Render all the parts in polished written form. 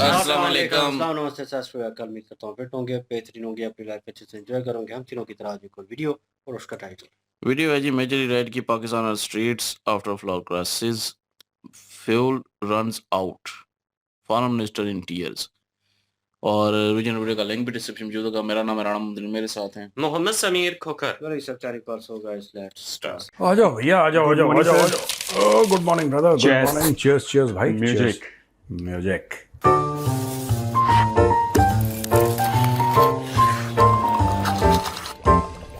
अस्सलाम वालेकुम। अस्सलाम, नमस्ते, सत श्री अकाल। उम्मीद करता हूँ फिट होंगे, बेहतरीन होंगे, अपनी लाइफ अच्छे से एंजॉय करोगे। हम तीनों की तरह आज एक और वीडियो और उसका टाइटल। वीडियो है जी मेजरली रेड की पाकिस्तान और streets after flood crisis fuel runs out foreign minister in tears. और रीजन वीडियो का लिंक भी डिस्क्रिप्शन में होगा। मेरा नाम है राणा मुदरी, मेरे साथ हैं मोहम्मद समीर खोखर। वेरी सब चारी पास हो गाइस, लेट्स स्टार्ट। आ जाओ भैया, आ जाओ आ जाओ आ जाओ आ जाओ। Good morning brother, good Cheers. Morning. Cheers cheers भाई, Music. म्यूजिक।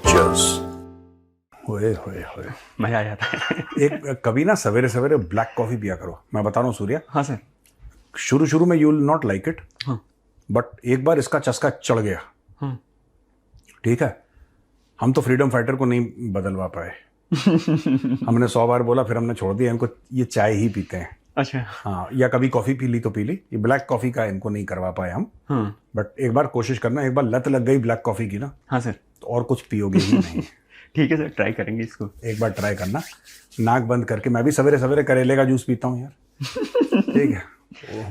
चीयर्स। होए होए होए। मजा आ जाता है। एक कभी ना सवेरे सवेरे ब्लैक कॉफी पिया करो। मैं बता रहा हूँ सूर्या, हाँ सर। शुरू शुरू में you will not like it, हाँ। बट एक बार इसका चस्का चढ़ गया, हाँ। ठीक है। हम तो फ्रीडम फाइटर को नहीं बदलवा पाए। हमने 100 बार बोला, फिर हमने छोड़ दिया। इनको ये चाय ही पीते हैं। अच्छा। हाँ, या कभी कॉफी पी ली तो पी ली। ये ब्लैक कॉफी का इनको नहीं करवा पाए हम। हाँ। बट एक बार कोशिश करना, एक बार लत लग गई ब्लैक कॉफी की ना, हाँ सर। तो और कुछ पियोगे ही नहीं। ठीक है सर, ट्राई करेंगे इसको। एक बार ट्राई करना, नाक बंद करके। मैं भी सवेरे सवेरे करेले का जूस पीता हूँ यार, ठीक है,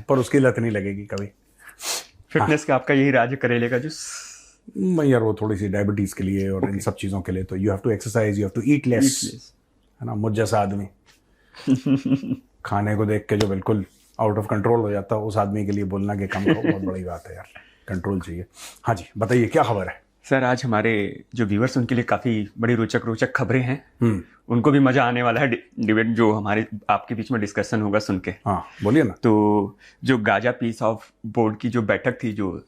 पर उसकी लत नहीं लगेगी कभी। फिटनेस का आपका यही राज है, करेले का जूस। यार वो थोड़ी सी डायबिटीज के लिए और इन सब चीज़ों के लिए तो you have to exercise, you have to eat less, है ना। मुझ जैसा आदमी खाने को देख के जो बिल्कुल आउट ऑफ कंट्रोल हो जाता है, उस आदमी के लिए बोलना कि कम करो बहुत बड़ी बात है यार। कंट्रोल चाहिए। हाँ जी, बताइए क्या खबर है। सर आज हमारे जो व्यूअर्स उनके लिए काफ़ी बड़ी रोचक रोचक खबरें हैं। उनको भी मज़ा आने वाला है डिबेट जो हमारे आपके बीच में डिस्कशन होगा सुन के। हाँ बोलिए ना। तो जो गाजा पीस ऑफ बोर्ड की जो बैठक थी, जो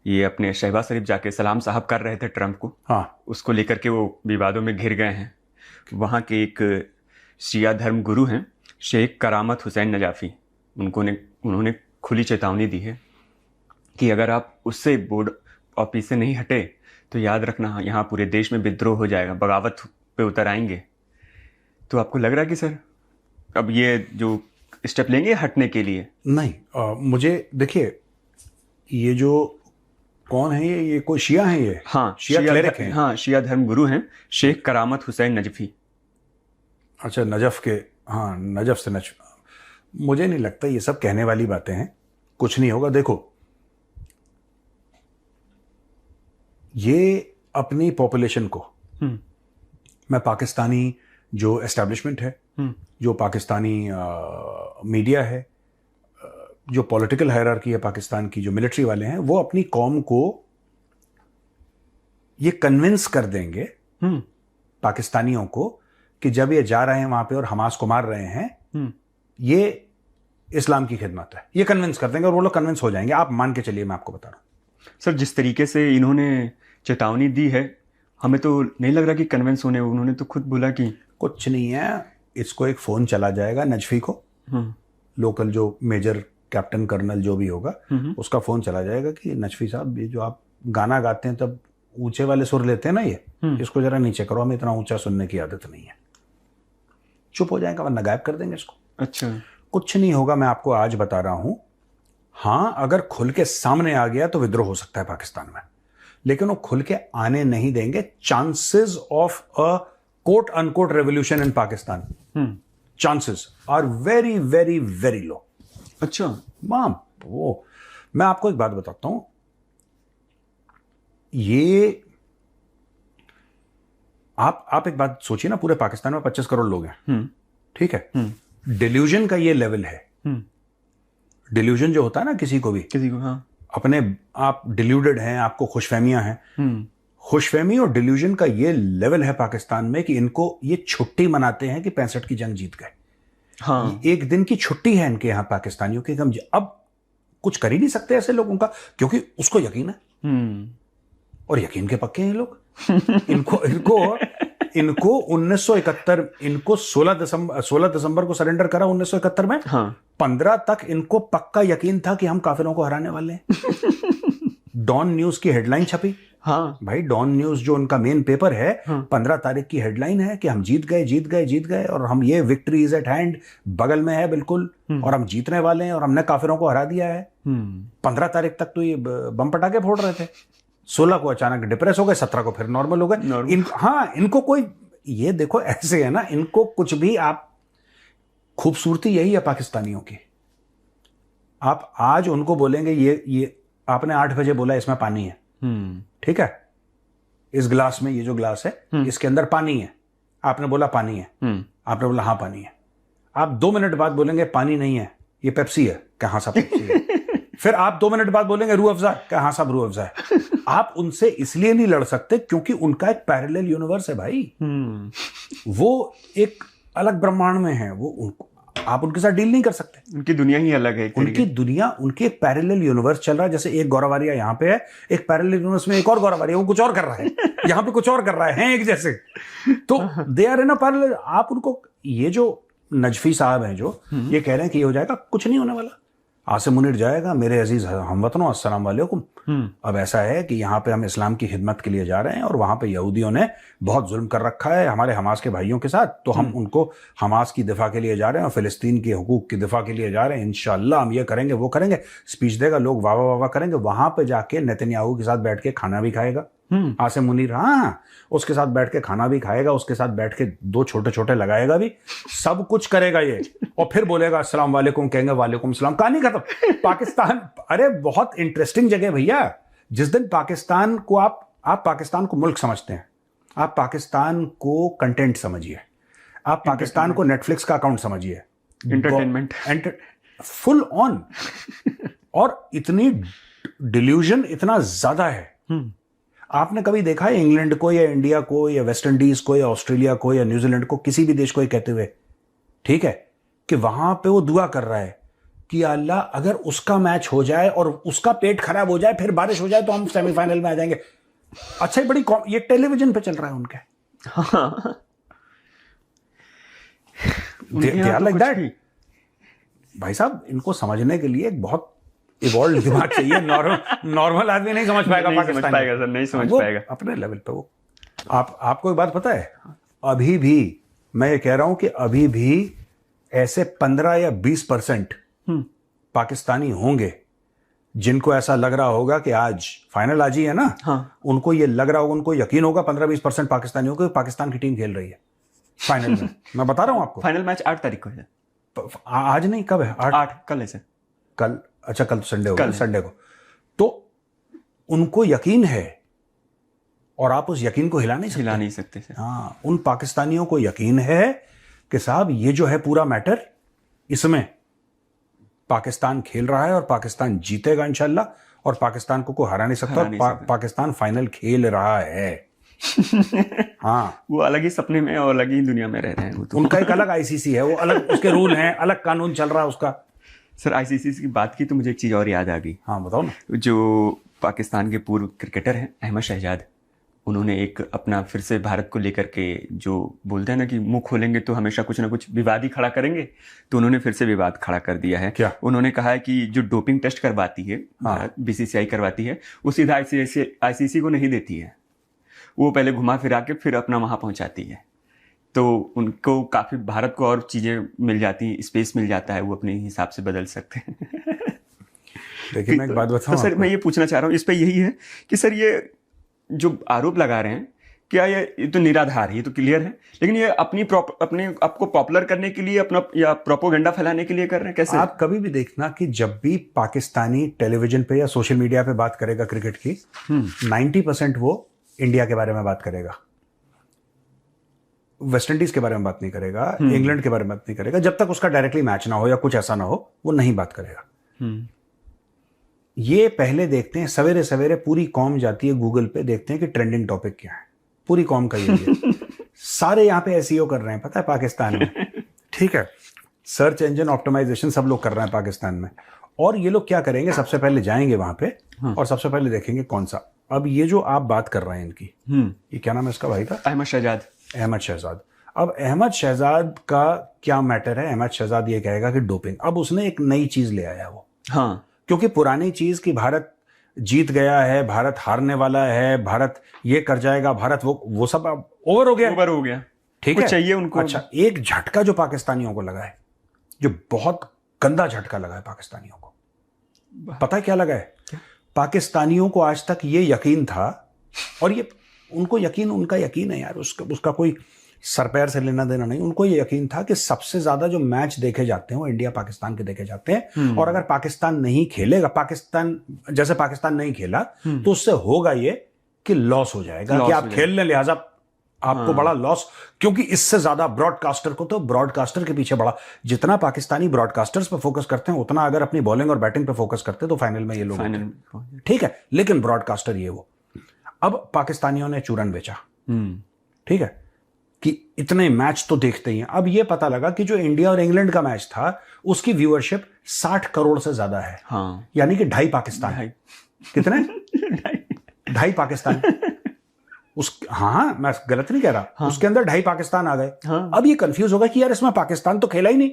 ये अपने शहबाज शरीफ जाके सलाम साहब कर रहे थे ट्रंप को, हाँ, उसको लेकर के वो विवादों में घिर गए हैं। वहाँ के एक शिया धर्म गुरु हैं शेख करामत हुसैन नजाफी, उन्होंने खुली चेतावनी दी है कि अगर आप उससे बोर्ड ऑफिस से नहीं हटे तो याद रखना यहाँ पूरे देश में विद्रोह हो जाएगा, बगावत पे उतर आएंगे। तो आपको लग रहा है कि सर अब ये जो स्टेप लेंगे हटने के लिए? नहीं, मुझे देखिए, ये जो कौन है, ये कोई शिया है ये? हाँ, शिया क्लेरिक हैं। हाँ, शिया धर्म गुरु हैं शेख करामत हुसैन नजफी। अच्छा, नजफ के। हाँ, नजफ से मुझे नहीं लगता ये सब कहने वाली बातें हैं, कुछ नहीं होगा। देखो, ये अपनी पॉपुलेशन को, मैं पाकिस्तानी जो एस्टेब्लिशमेंट है, जो पाकिस्तानी मीडिया है, जो पॉलिटिकल हायरार्की है पाकिस्तान की, जो मिलिट्री वाले हैं, वो अपनी कौम को ये कन्विंस कर देंगे, पाकिस्तानियों को, कि जब ये जा रहे हैं वहां पे और हमास को मार रहे हैं, ये इस्लाम की खिदमत है। ये कन्विंस कर देंगे और वो लोग कन्विंस हो जाएंगे। आप मान के चलिए, मैं आपको बता रहा हूं। सर जिस तरीके से इन्होंने चेतावनी दी है, हमें तो नहीं लग रहा कि कन्विंस होने। उन्होंने तो खुद बोला कि कुछ नहीं है। इसको एक फोन चला जाएगा नजफी को, लोकल जो मेजर कैप्टन कर्नल जो भी होगा, उसका फोन चला जाएगा कि नजफी साहब, ये जो आप गाना गाते हैं तब ऊंचे वाले सुर लेते हैं ना, ये इसको जरा नीचे करो, हमें इतना ऊंचा सुनने की आदत नहीं है। चुप हो जाएगा, वरना गायब कर देंगे इसको। अच्छा, कुछ नहीं होगा, मैं आपको आज बता रहा हूं। हाँ, अगर खुल के सामने आ गया तो विद्रोह हो सकता है पाकिस्तान में, लेकिन वो खुल के आने नहीं देंगे। Chances of a quote unquote revolution in Pakistan, chances are very very very low. अच्छा माम, वो मैं आपको एक बात बताता हूं। ये आप एक बात सोचिए ना, पूरे पाकिस्तान में 25 करोड़ लोग हैं, ठीक है। डिल्यूजन का ये लेवल है। डिल्यूजन जो होता है ना किसी को भी, हाँ, अपने आप डिल्यूडेड हैं, आपको खुशफहमियां हैं। खुशफहमी और डिल्यूजन का ये लेवल है पाकिस्तान में कि इनको ये छुट्टी मनाते हैं कि 65 की जंग जीत गए। हाँ, एक दिन की छुट्टी है इनके यहाँ पाकिस्तानियों की। हम अब कुछ कर ही नहीं सकते ऐसे लोगों का, क्योंकि उसको यकीन है, और यकीन के पक्के हैं लोग। इनको 1971, इनको 16 दिसंबर को सरेंडर करा 1971 में। हाँ, 15 तक इनको पक्का यकीन था कि हम काफिरों को हराने वाले हैं। डॉन न्यूज की हेडलाइन छपी। हाँ भाई, डॉन न्यूज जो उनका मेन पेपर है, 15 तारीख की हेडलाइन है कि हम जीत गए जीत गए जीत गए, और हम ये विक्ट्री इज एट हैंड, बगल में है बिल्कुल, और हम जीतने वाले हैं और हमने काफिरों को हरा दिया है। 15 तारीख तक तो ये बम पटाखे फोड़ रहे थे। 16 को अचानक डिप्रेस हो गए, 17 को फिर नॉर्मल हो गए। हाँ, इनको कोई, ये देखो ऐसे है ना, इनको कुछ भी आप, खूबसूरती यही है पाकिस्तानियों की, आप आज उनको बोलेंगे ये आपने 8 बजे बोला इसमें पानी है, ठीक है, इस गिलास में, ये जो गिलास है इसके अंदर पानी है, आपने बोला पानी है, आपने बोला हाँ पानी है। आप 2 मिनट बाद बोलेंगे पानी नहीं है, ये पेप्सी है, क्या हाँ साहब पेप्सी है। फिर आप 2 मिनट बाद बोलेंगे रूह अफ़ज़ा, क्या हाँ साहब रूह अफ़ज़ा है। आप उनसे इसलिए नहीं लड़ सकते क्योंकि उनका एक पैरेलल यूनिवर्स है भाई, वो एक अलग ब्रह्मांड में है, वो आप उनके साथ डील नहीं कर सकते, उनकी दुनिया ही अलग है, उनकी दुनिया, उनके एक पैरेलल यूनिवर्स चल रहा है। जैसे एक गौरवारिया यहाँ पे है, एक पैरेलल यूनिवर्स में एक और गौरवारिया, वो कुछ और कर रहा है, यहाँ पे कुछ और कर रहा है एक जैसे, तो they are in a parallel. आप उनको, ये जो नजफी साहब हैं जो ये कह रहे हैं कि ये हो जाएगा, कुछ नहीं होने वाला। आसिम मुनीर जाएगा, मेरे अजीज हमवतनों अस्सलाम वालेकुम। अब ऐसा है कि यहाँ पे हम इस्लाम की खिदमत के लिए जा रहे हैं और वहाँ पे यहूदियों ने बहुत जुल्म कर रखा है हमारे हमास के भाइयों के साथ, तो हम उनको हमास की दिफा के लिए जा रहे हैं और फिलिस्तीन के हुकूक की दिफा के लिए जा रहे हैं, इंशाअल्लाह हम ये करेंगे वो करेंगे। स्पीच देगा, लोग वाह वाह वाह करेंगे, वहां पे जाके नेतन्याहू के साथ बैठ के खाना भी खाएगा आसिम मुनीर, हाँ उसके साथ बैठ के खाना भी खाएगा, उसके साथ बैठ के 2 छोटे छोटे लगाएगा भी, सब कुछ करेगा ये, और फिर बोलेगा अस्सलाम वालेकुम, कहेंगे वालेकुम सलाम, कहानी खत्म। पाकिस्तान, अरे बहुत इंटरेस्टिंग जगह भैया। जिस दिन पाकिस्तान को आप पाकिस्तान को मुल्क समझते हैं, आप पाकिस्तान को कंटेंट समझिए, आप पाकिस्तान को नेटफ्लिक्स का अकाउंट समझिए, एंटरटेनमेंट फुल ऑन। और इतनी डिल्यूजन इतना ज्यादा है। आपने कभी देखा है इंग्लैंड को या इंडिया को या वेस्ट इंडीज को या ऑस्ट्रेलिया को या न्यूजीलैंड को, किसी भी देश को ये कहते हुए, ठीक है, कि वहां पे वो दुआ कर रहा है कि अल्लाह अगर उसका मैच हो जाए और उसका पेट खराब हो जाए, फिर बारिश हो जाए, तो हम सेमीफाइनल में आ जाएंगे। अच्छा, ये टेलीविजन पे चल रहा है उनके, लाइक दैट। भाई साहब, इनको समझने के लिए एक बहुत इवॉल्व दिमाग चाहिए, नॉर्मल आदमी नहीं समझ पाएगा, नहीं समझ पाएगा अपने लेवल पे वो। आपको एक बात पता है, अभी भी मैं ये कह रहा हूं कि अभी भी ऐसे 15 या 20% पाकिस्तानी होंगे जिनको ऐसा लग रहा होगा कि आज फाइनल आज ही है ना, हाँ। उनको ये लग रहा होगा, उनको यकीन होगा 15-20% पाकिस्तानियों को पाकिस्तान की टीम खेल रही है फाइनल में। मैं बता रहा हूं आपको, फाइनल मैच 8 तारीख को है। आज नहीं, कब है? 8 कल है सर, कल। अच्छा, कल तो संडे होगा, संडे को। तो उनको यकीन है और आप उस यकीन को हिला नहीं सकते सर। हाँ, उन पाकिस्तानियों को यकीन है कि साहब ये जो है पूरा मैटर, इसमें पाकिस्तान खेल रहा है और पाकिस्तान जीतेगा इंशाल्लाह, और पाकिस्तान को कोई हरा नहीं सकता। पाकिस्तान फाइनल खेल रहा है। हाँ, वो अलग ही सपने में और अलग ही दुनिया में रह रहे हैं। तो उनका एक अलग आईसीसी है, वो अलग, उसके रूल हैं, अलग कानून चल रहा है उसका। सर, आईसीसी की बात की तो मुझे एक चीज़ और याद आ गई। हाँ, बताओ ना। जो पाकिस्तान के पूर्व क्रिकेटर हैं अहमद शहजाद, उन्होंने एक अपना फिर से भारत को लेकर के जो बोलते हैं ना कि मुंह खोलेंगे तो हमेशा कुछ ना कुछ विवाद ही खड़ा करेंगे, तो उन्होंने फिर से विवाद खड़ा कर दिया है। क्या? उन्होंने कहा है कि जो डोपिंग टेस्ट करवाती है, हाँ। बीसीसीआई करवाती है, वो सीधा आईसीसी को नहीं देती है, वो पहले घुमा फिरा के फिर अपना वहाँ पहुँचाती है। तो उनको काफ़ी, भारत को और चीज़ें मिल जाती, स्पेस मिल जाता है, वो अपने हिसाब से बदल सकते हैं। देखिए, मैं एक बात बताऊं, तो सर मैं ये पूछना चाह रहा हूँ इस पे, यही है कि सर ये जो आरोप लगा रहे हैं, क्या ये तो निराधार है, ये तो क्लियर है, लेकिन ये अपने आपको पॉपुलर करने के लिए, अपना या प्रोपोगेंडा फैलाने के लिए कर रहे हैं? कैसे? आप कभी भी देखना कि जब भी पाकिस्तानी टेलीविजन पे या सोशल मीडिया पे बात करेगा क्रिकेट की, 90% वो इंडिया के बारे में बात करेगा, वेस्ट इंडीज के बारे में बात नहीं करेगा, इंग्लैंड के बारे में बात नहीं करेगा। जब तक उसका डायरेक्टली मैच ना हो या कुछ ऐसा ना हो, वो नहीं बात करेगा। ये पहले देखते हैं, सवेरे सवेरे पूरी कौम जाती है गूगल पे, देखते हैं कि ट्रेंडिंग टॉपिक क्या है, पूरी कौम का ये है। सारे यहाँ पे एसईओ कर रहे हैं, पता है, पाकिस्तान में, ठीक है, सर्च इंजन ऑप्टिमाइजेशन सब लोग कर रहे हैं पाकिस्तान में। और ये लोग क्या करेंगे, सबसे पहले जाएंगे वहां पे और सबसे पहले देखेंगे कौन सा, अब ये जो आप बात कर रहे हैं इनकी, ये क्या नाम है इसका भाई का? अहमद शहजाद। अब अहमद शहजाद का क्या मैटर है? अहमद शहजाद ये कहेगा कि डोपिंग। अब उसने एक नई चीज ले आया वो, हाँ, क्योंकि पुरानी चीज कि भारत जीत गया है, भारत हारने वाला है, भारत ये कर जाएगा, भारत वो सब ओवर हो गया, ठीक है, चाहिए उनको। अच्छा, एक झटका जो पाकिस्तानियों को लगा है, जो बहुत गंदा झटका लगा है पाकिस्तानियों को, पता है क्या लगा है? पाकिस्तानियों को आज तक ये यकीन था, और ये उनको यकीन, उनका यकीन है यार, उसका कोई सर पैर से लेना देना नहीं, उनको ये यकीन था कि सबसे ज्यादा जो मैच देखे जाते हैं वो इंडिया पाकिस्तान के देखे जाते हैं, और अगर पाकिस्तान नहीं खेलेगा, पाकिस्तान नहीं खेला तो उससे होगा ये कि लॉस हो जाएगा, कि आप खेल लें लिहाजा आपको बड़ा लॉस, क्योंकि इससे ज्यादा ब्रॉडकास्टर को, तो ब्रॉडकास्टर के पीछे बड़ा, जितना पाकिस्तानी ब्रॉडकास्टर्स पे फोकस करते हैं उतना अगर अपनी बॉलिंग और बैटिंग पे फोकस करते तो फाइनल में ये लोग, ठीक है, लेकिन ब्रॉडकास्टर ये वो। अब पाकिस्तानियों ने चूरन बेचा, ठीक है, कि इतने मैच तो देखते ही हैं। अब ये पता लगा कि जो इंडिया और इंग्लैंड का मैच था उसकी व्यूअरशिप 60 करोड़ से ज्यादा है, हाँ। यानी कि 2.5 पाकिस्तान, कितने 2.5 पाकिस्तान हाँ, मैं गलत नहीं कह रहा, हाँ। उसके अंदर 2.5 पाकिस्तान आ गए, हाँ। अब ये कंफ्यूज होगा कि यार इसमें पाकिस्तान तो खेला ही नहीं।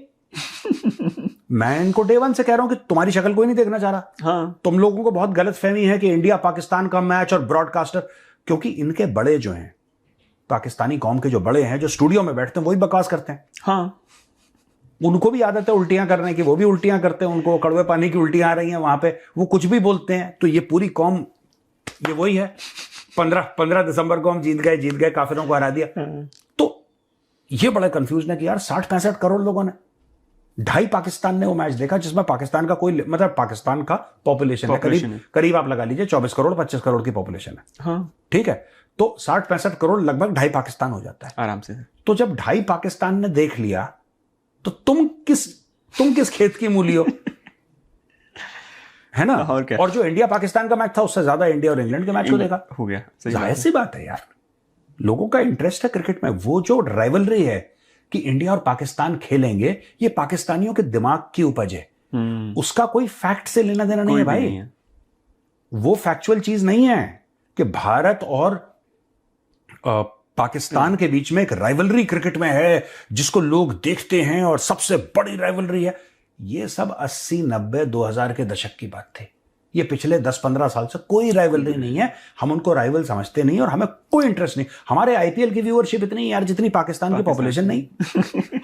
मैं इनको डे वन से कह रहा हूं कि तुम्हारी शक्ल कोई नहीं देखना चाह रहा, हाँ। तुम लोगों को बहुत गलत फहमी है कि इंडिया पाकिस्तान का मैच और ब्रॉडकास्टर, क्योंकि इनके बड़े जो हैं, पाकिस्तानी कौम के जो बड़े हैं, जो स्टूडियो में बैठते हैं वही बकवास करते हैं, हाँ। उनको भी आदत है उल्टियां करने की, वो भी उल्टियां करते हैं, उनको कड़वे पानी की उल्टियां आ रही हैं वहां पे, वो कुछ भी बोलते हैं, तो ये पूरी कौम ये वही है। 15 दिसंबर को हम जीत गए, काफिरों को हरा दिया, तो ये बड़ा कंफ्यूजन है कि यार 60-65 करोड़ लोगों ने, 2.5 पाकिस्तान ने वो मैच देखा, जिसमें पाकिस्तान का कोई, मतलब पाकिस्तान का पॉपुलेशन है करीब आप लगा लीजिए 24 करोड़ 25 करोड़ की पॉपुलेशन है, हाँ। ठीक है, तो 60-65 करोड़ लगभग 2.5 पाकिस्तान हो जाता है आराम से। तो जब 2.5 पाकिस्तान ने देख लिया तो तुम किस खेत की मूली हो, है ना, और क्या? और जो इंडिया पाकिस्तान का मैच था उससे ज्यादा इंडिया और इंग्लैंड के मैच को देखा, हो गया, जाहिर सी बात है यार, लोगों का इंटरेस्ट है क्रिकेट में। वो जो राइवलरी है कि इंडिया और पाकिस्तान खेलेंगे, ये पाकिस्तानियों के दिमाग की उपज है, उसका कोई फैक्ट से लेना देना नहीं है भाई, नहीं है। वो फैक्चुअल चीज नहीं है कि भारत और पाकिस्तान के बीच में एक राइवलरी क्रिकेट में है जिसको लोग देखते हैं और सबसे बड़ी राइवलरी है। ये सब 80, 90, 2000 के दशक की बात थी, ये पिछले 10-15 साल से कोई राइवलरी नहीं है, हम उनको राइवल समझते नहीं और हमें कोई इंटरेस्ट नहीं। हमारे आईपीएल की व्यूअरशिप इतनी यार जितनी पाकिस्तान की पॉपुलेशन नहीं।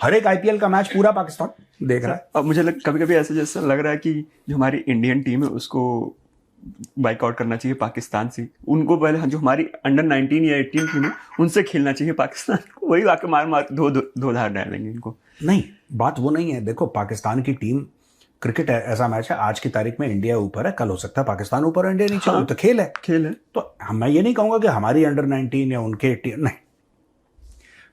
हर एक आईपीएल का मैच पूरा पाकिस्तान देख रहा है। अब मुझे कभी कभी ऐसा जैसा लग रहा है कि जो हमारी इंडियन टीम है उसको बाइकआउट करना चाहिए पाकिस्तान से, उनको पहले जो हमारी अंडर 19 या 18 टीम है उनसे खेलना चाहिए पाकिस्तान को, वही आके मार दो धार डालेंगे इनको। नहीं, बात वो नहीं है। देखो, पाकिस्तान की टीम, क्रिकेट ऐसा मैच है, आज की तारीख में इंडिया ऊपर है, कल हो सकता है पाकिस्तान ऊपर, इंडिया नीचे, हाँ, तो खेल है। तो मैं ये नहीं कहूंगा कि हमारी अंडर 19 या उनके 18, नहीं,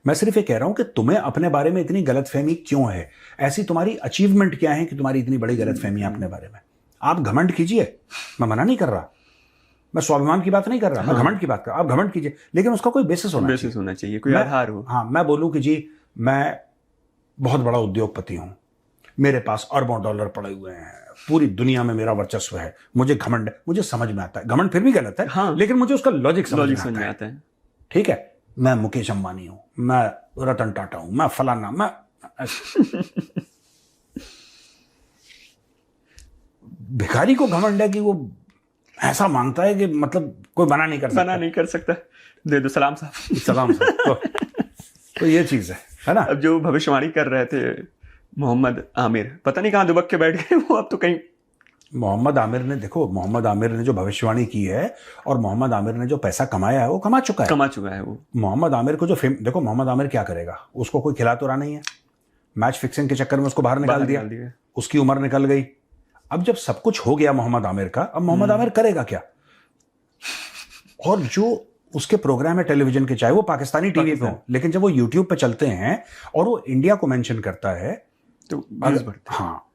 मैं सिर्फ ये कह रहा हूं कि तुम्हें अपने बारे में इतनी गलतफहमी क्यों है, ऐसी तुम्हारी अचीवमेंट क्या है कि तुम्हारी इतनी बड़ी गलतफहमी है अपने बारे में। आप घमंड कीजिए, मैं मना नहीं कर रहा, मैं स्वाभिमान की बात नहीं कर रहा, मैं घमंड की बात कर रहा, आप घमंड कीजिए, लेकिन उसका कोई बेसिस होना चाहिए, कोई आधार हो। हाँ, मैं बोलूं कि जी मैं बहुत बड़ा उद्योगपति हूं, मेरे पास अरबों डॉलर पड़े हुए हैं, पूरी दुनिया में मेरा वर्चस्व है, मुझे घमंड है, मुझे समझ में आता है, घमंड फिर भी गलत है, हाँ, लेकिन मुझे उसका लॉजिक समझ में आता है। ठीक है, मैं मुकेश अंबानी हूं, मैं रतन टाटा हूं, मैं फलाना, मैं भिखारी को घमंड है कि वो ऐसा मांगता है कि मतलब कोई मना नहीं कर सकता, दे दो सलाम साहब। तो ये चीज है ना। अब जो भविष्यवाणी कर रहे थे मोहम्मद आमिर, पता नहीं कहां दुबक के बैठ गए वो, अब तो कहीं। मोहम्मद आमिर ने जो भविष्यवाणी की है और मोहम्मद आमिर ने जो पैसा कमाया है वो कमा चुका है वो। मोहम्मद आमिर को जो देखो, मोहम्मद आमिर क्या करेगा, उसको कोई खिला तो रहा नहीं है, मैच फिक्सिंग के चक्कर में उसको बाहर निकाल दिया, उसकी उम्र निकल गई। अब जब सब कुछ हो गया मोहम्मद आमिर का, अब मोहम्मद आमिर करेगा क्या? और जो उसके प्रोग्राम है टेलीविजन के, चाहे वो पाकिस्तानी टीवी पे हो, लेकिन जब वो यूट्यूब पे चलते हैं और वो इंडिया को मेंशन करता है तो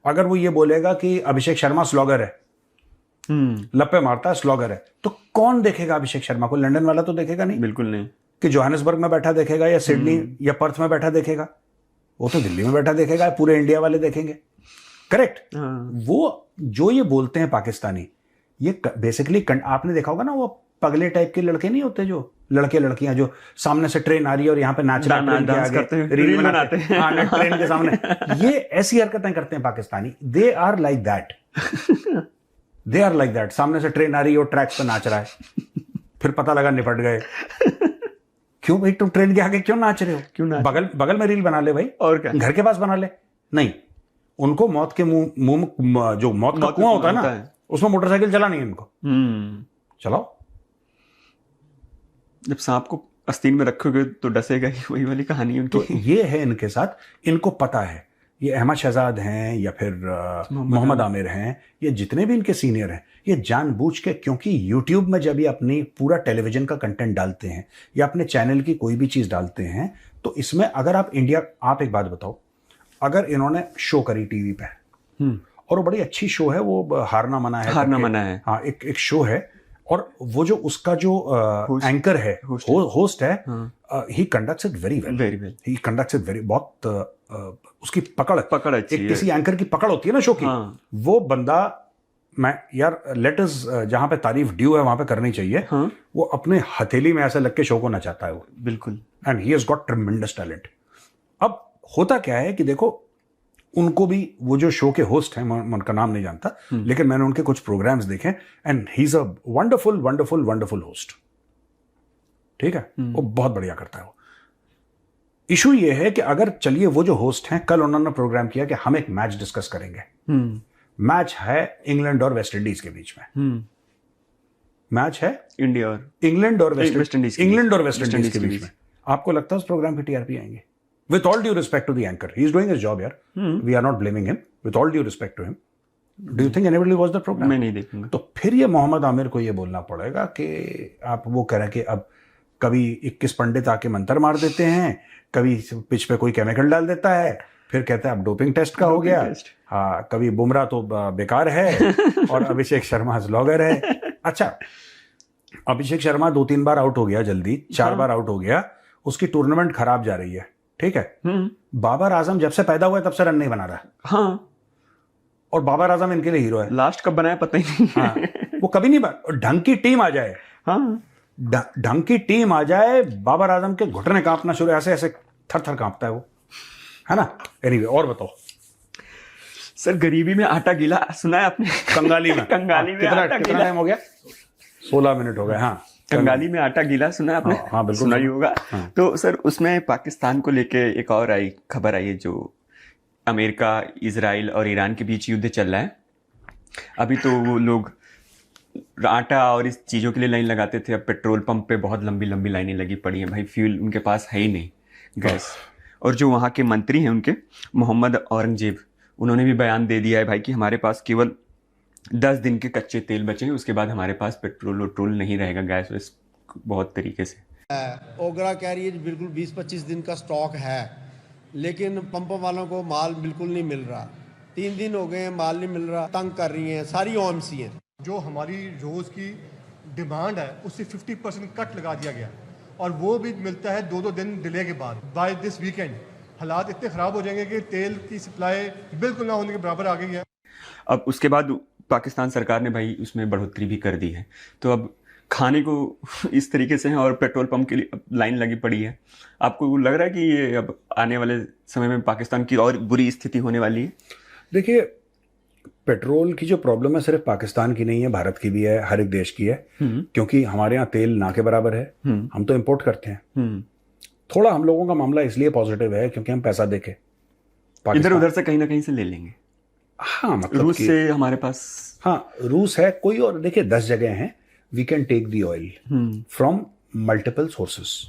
अगर वो ये बोलेगा कि अभिषेक शर्मा स्लॉगर है, लप्पे मारता है, स्लॉगर है, तो कौन देखेगा अभिषेक शर्मा को? लंदन वाला तो देखेगा नहीं, बिल्कुल नहीं। कि जोहानिसबर्ग में बैठा देखेगा या सिडनी या पर्थ में बैठा देखेगा? वो तो दिल्ली में बैठा देखेगा, पूरे इंडिया वाले देखेंगे। करेक्ट। वो जो ये बोलते हैं पाकिस्तानी, ये बेसिकली आपने देखा होगा ना, वो पगले टाइप के लड़के नहीं होते, जो लड़के लड़कियां जो सामने से ट्रेन आ रही है और यहाँ पे नाच रहे हैं, रील बनाते हैं ट्रेन के सामने, ये ऐसी हरकतें करते हैं Pakistani. They are like that, सामने से ट्रेन आ रही है और ट्रैक पे नाच रहा है, फिर पता लगा निपट गए। क्यों भाई, तुम ट्रेन के आगे क्यों नाच रहे हो? क्यों बगल में रील बना ले भाई, और क्या, घर के पास बना ले। नहीं, उनको मौत के मुंह जो मौत का कुआं होता है ना, उसमें मोटरसाइकिल चलानी है इनको, चलाओ। जब सांप को आस्तीन में रखोगे तो डसेगा ही, वही वाली कहानी है तो उनकी। ये है इनके साथ, इनको पता है, ये अहमद शहजाद हैं या फिर मोहम्मद आमिर हैं, ये जितने भी इनके सीनियर हैं, ये जानबूझ के, क्योंकि यूट्यूब में जब ये अपनी पूरा टेलीविजन का कंटेंट डालते हैं या अपने चैनल की कोई भी चीज़ डालते हैं, तो इसमें अगर आप इंडिया, आप एक बात बताओ, अगर इन्होंने शो करी टीवी पे और वो बड़ी अच्छी शो है, वो हारना मना है, हारना मना है, हाँ, एक शो है, और वो जो उसका जो एंकर है, होस्ट है, he conducts it very well, he conducts it very, बहुत उसकी पकड़ अच्छी एक है। किसी एंकर की पकड़ होती है ना शो की, वो बंदा, मैं यार लेट अस, जहां पे तारीफ ड्यू है वहां पे करनी चाहिए, वो अपने हथेली में ऐसे लग के शो को नचाता है वो, बिल्कुल, and he has got ट्रेमेंडस talent. अब होता क्या है कि देखो, उनको भी, वो जो शो के होस्ट हैं, मैं उनका नाम नहीं जानता, लेकिन मैंने उनके कुछ प्रोग्राम्स देखे, and he is a wonderful wonderful wonderful host, ठीक है, वो बहुत बढ़िया करता है वो। इशू ये है कि अगर, चलिए वो जो होस्ट हैं, कल उन्होंने प्रोग्राम किया कि हम एक मैच डिस्कस करेंगे, मैच है इंग्लैंड और वेस्ट इंडीज के बीच में, मैच है इंडिया और इंग्लैंड और वेस्ट इंडीज, इंग्लैंड और वेस्ट वेस्ट इंडीज के बीच में, आपको लगता है उस प्रोग्राम की टीआरपी आएंगे? With all due respect to the anchor, he is doing his job here. We are not blaming him. With all due respect to him, do you think anybody watched the program? मैं नहीं देखूंगा। तो फिर ये मोहम्मद आमिर को ये बोलना पड़ेगा कि आप वो कह रहे हैं कि अब कभी 21 पंडित आके मंत्र मार देते हैं, कभी पिच पे कोई केमिकल डाल देता है, फिर कहते हैं अब डोपिंग टेस्ट का हो गया, हाँ, कभी बुमराह तो बेकार है और अभिषेक शर्मा ब्लॉगर है। अच्छा, अभिषेक शर्मा 2-3 बार आउट हो गया, जल्दी 4 बार आउट हो गया, उसकी टूर्नामेंट खराब जा रही है, ठीक है। बाबर आजम जब से पैदा हुआ है तब से रन नहीं बना रहा, हाँ, और बाबर आजम इनके लिए हीरो है। लास्ट कब बनाया पता ही नहीं। हाँ, वो कभी नहीं बना, ढंग की टीम आ जाए, हाँ, ढंग की टीम आ जाए, बाबर आजम के घुटने कांपना शुरू, ऐसे ऐसे थर थर कांपता है वो, है ना। एनीवे, और बताओ सर, गरीबी में आटा गीला सुना है आपने? कंगाली में, कंगाली में आटा कितना गीला। टाइम हो गया? 16 मिनट हो गए। हाँ, कंगाली में आटा गीला सुना है आपने? हाँ, बिल्कुल सुना ही होगा। तो सर, उसमें पाकिस्तान को लेके एक और खबर आई है, जो अमेरिका, इजराइल और ईरान के बीच युद्ध चल रहा है। अभी तो वो लोग आटा और इस चीज़ों के लिए लाइन लगाते थे, अब पेट्रोल पंप पे बहुत लंबी लंबी लाइनें लगी पड़ी हैं भाई, फ्यूल उनके पास है ही नहीं, गैस। और जो वहाँ के मंत्री हैं उनके, मोहम्मद औरंगजेब, उन्होंने भी बयान दे दिया है भाई कि हमारे पास केवल 10 दिन के कच्चे तेल बचे हैं, उसके बाद हमारे पास पेट्रोल वट्रोल नहीं रहेगा, गैस वैस बहुत तरीके से। ओगरा कह रही है बिल्कुल 20-25 दिन का स्टॉक है, लेकिन पंपों वालों को माल बिल्कुल नहीं मिल रहा। 3 दिन हो गए हैं, माल नहीं मिल रहा, तंग कर रही हैं सारी ओएमसी हैं। जो हमारी रोज़ की डिमांड है उससे 50% कट लगा दिया गया, और वो भी मिलता है 2-2 दिन डिले के बाद। बाय दिस वीकेंड हालात इतने ख़राब हो जाएंगे कि तेल की सप्लाई बिल्कुल ना होने के बराबर आ गई है। अब उसके बाद पाकिस्तान सरकार ने भाई उसमें बढ़ोतरी भी कर दी है, तो अब खाने को इस तरीके से है, और पेट्रोल पंप के लिए लाइन लगी पड़ी है। आपको लग रहा है कि ये अब आने वाले समय में पाकिस्तान की और बुरी स्थिति होने वाली है? देखिए, पेट्रोल की जो प्रॉब्लम है सिर्फ पाकिस्तान की नहीं है, भारत की भी है, हर एक देश की है, क्योंकि हमारे यहाँ तेल ना के बराबर है, हम तो इम्पोर्ट करते हैं। थोड़ा हम लोगों का मामला इसलिए पॉजिटिव है क्योंकि हम पैसा देके इधर उधर से कहीं ना कहीं से ले लेंगे। हाँ, मतलब रूस से हमारे पास, हाँ, रूस है कोई, और देखिए 10 जगह हैं, we can take the oil from multiple sources,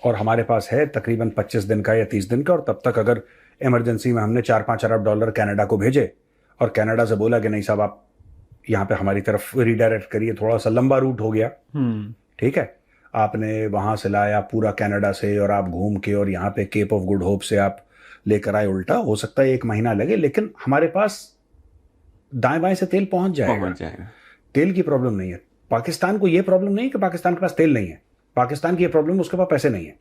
और हमारे पास है तकरीबन 25 दिन का या 30 दिन का, और तब तक अगर इमरजेंसी में हमने 4-5 अरब डॉलर कनाडा को भेजे और कनाडा से बोला कि नहीं साहब आप यहाँ पे हमारी तरफ रिडायरेक्ट करिए, थोड़ा सा लंबा रूट हो गया, ठीक है, आपने वहाँ से लाया पूरा कनाडा से, और आप घूम के और यहाँ पे केप ऑफ गुड होप से आप लेकर आए उल्टा, हो सकता है 1 महीना लगे, लेकिन हमारे पास दाएं बाएं से तेल पहुंच जाएगा। तेल की प्रॉब्लम नहीं है। पाकिस्तान को ये प्रॉब्लम नहीं है कि पाकिस्तान के पास तेल नहीं है, पाकिस्तान की ये प्रॉब्लम उसके पास पैसे नहीं है।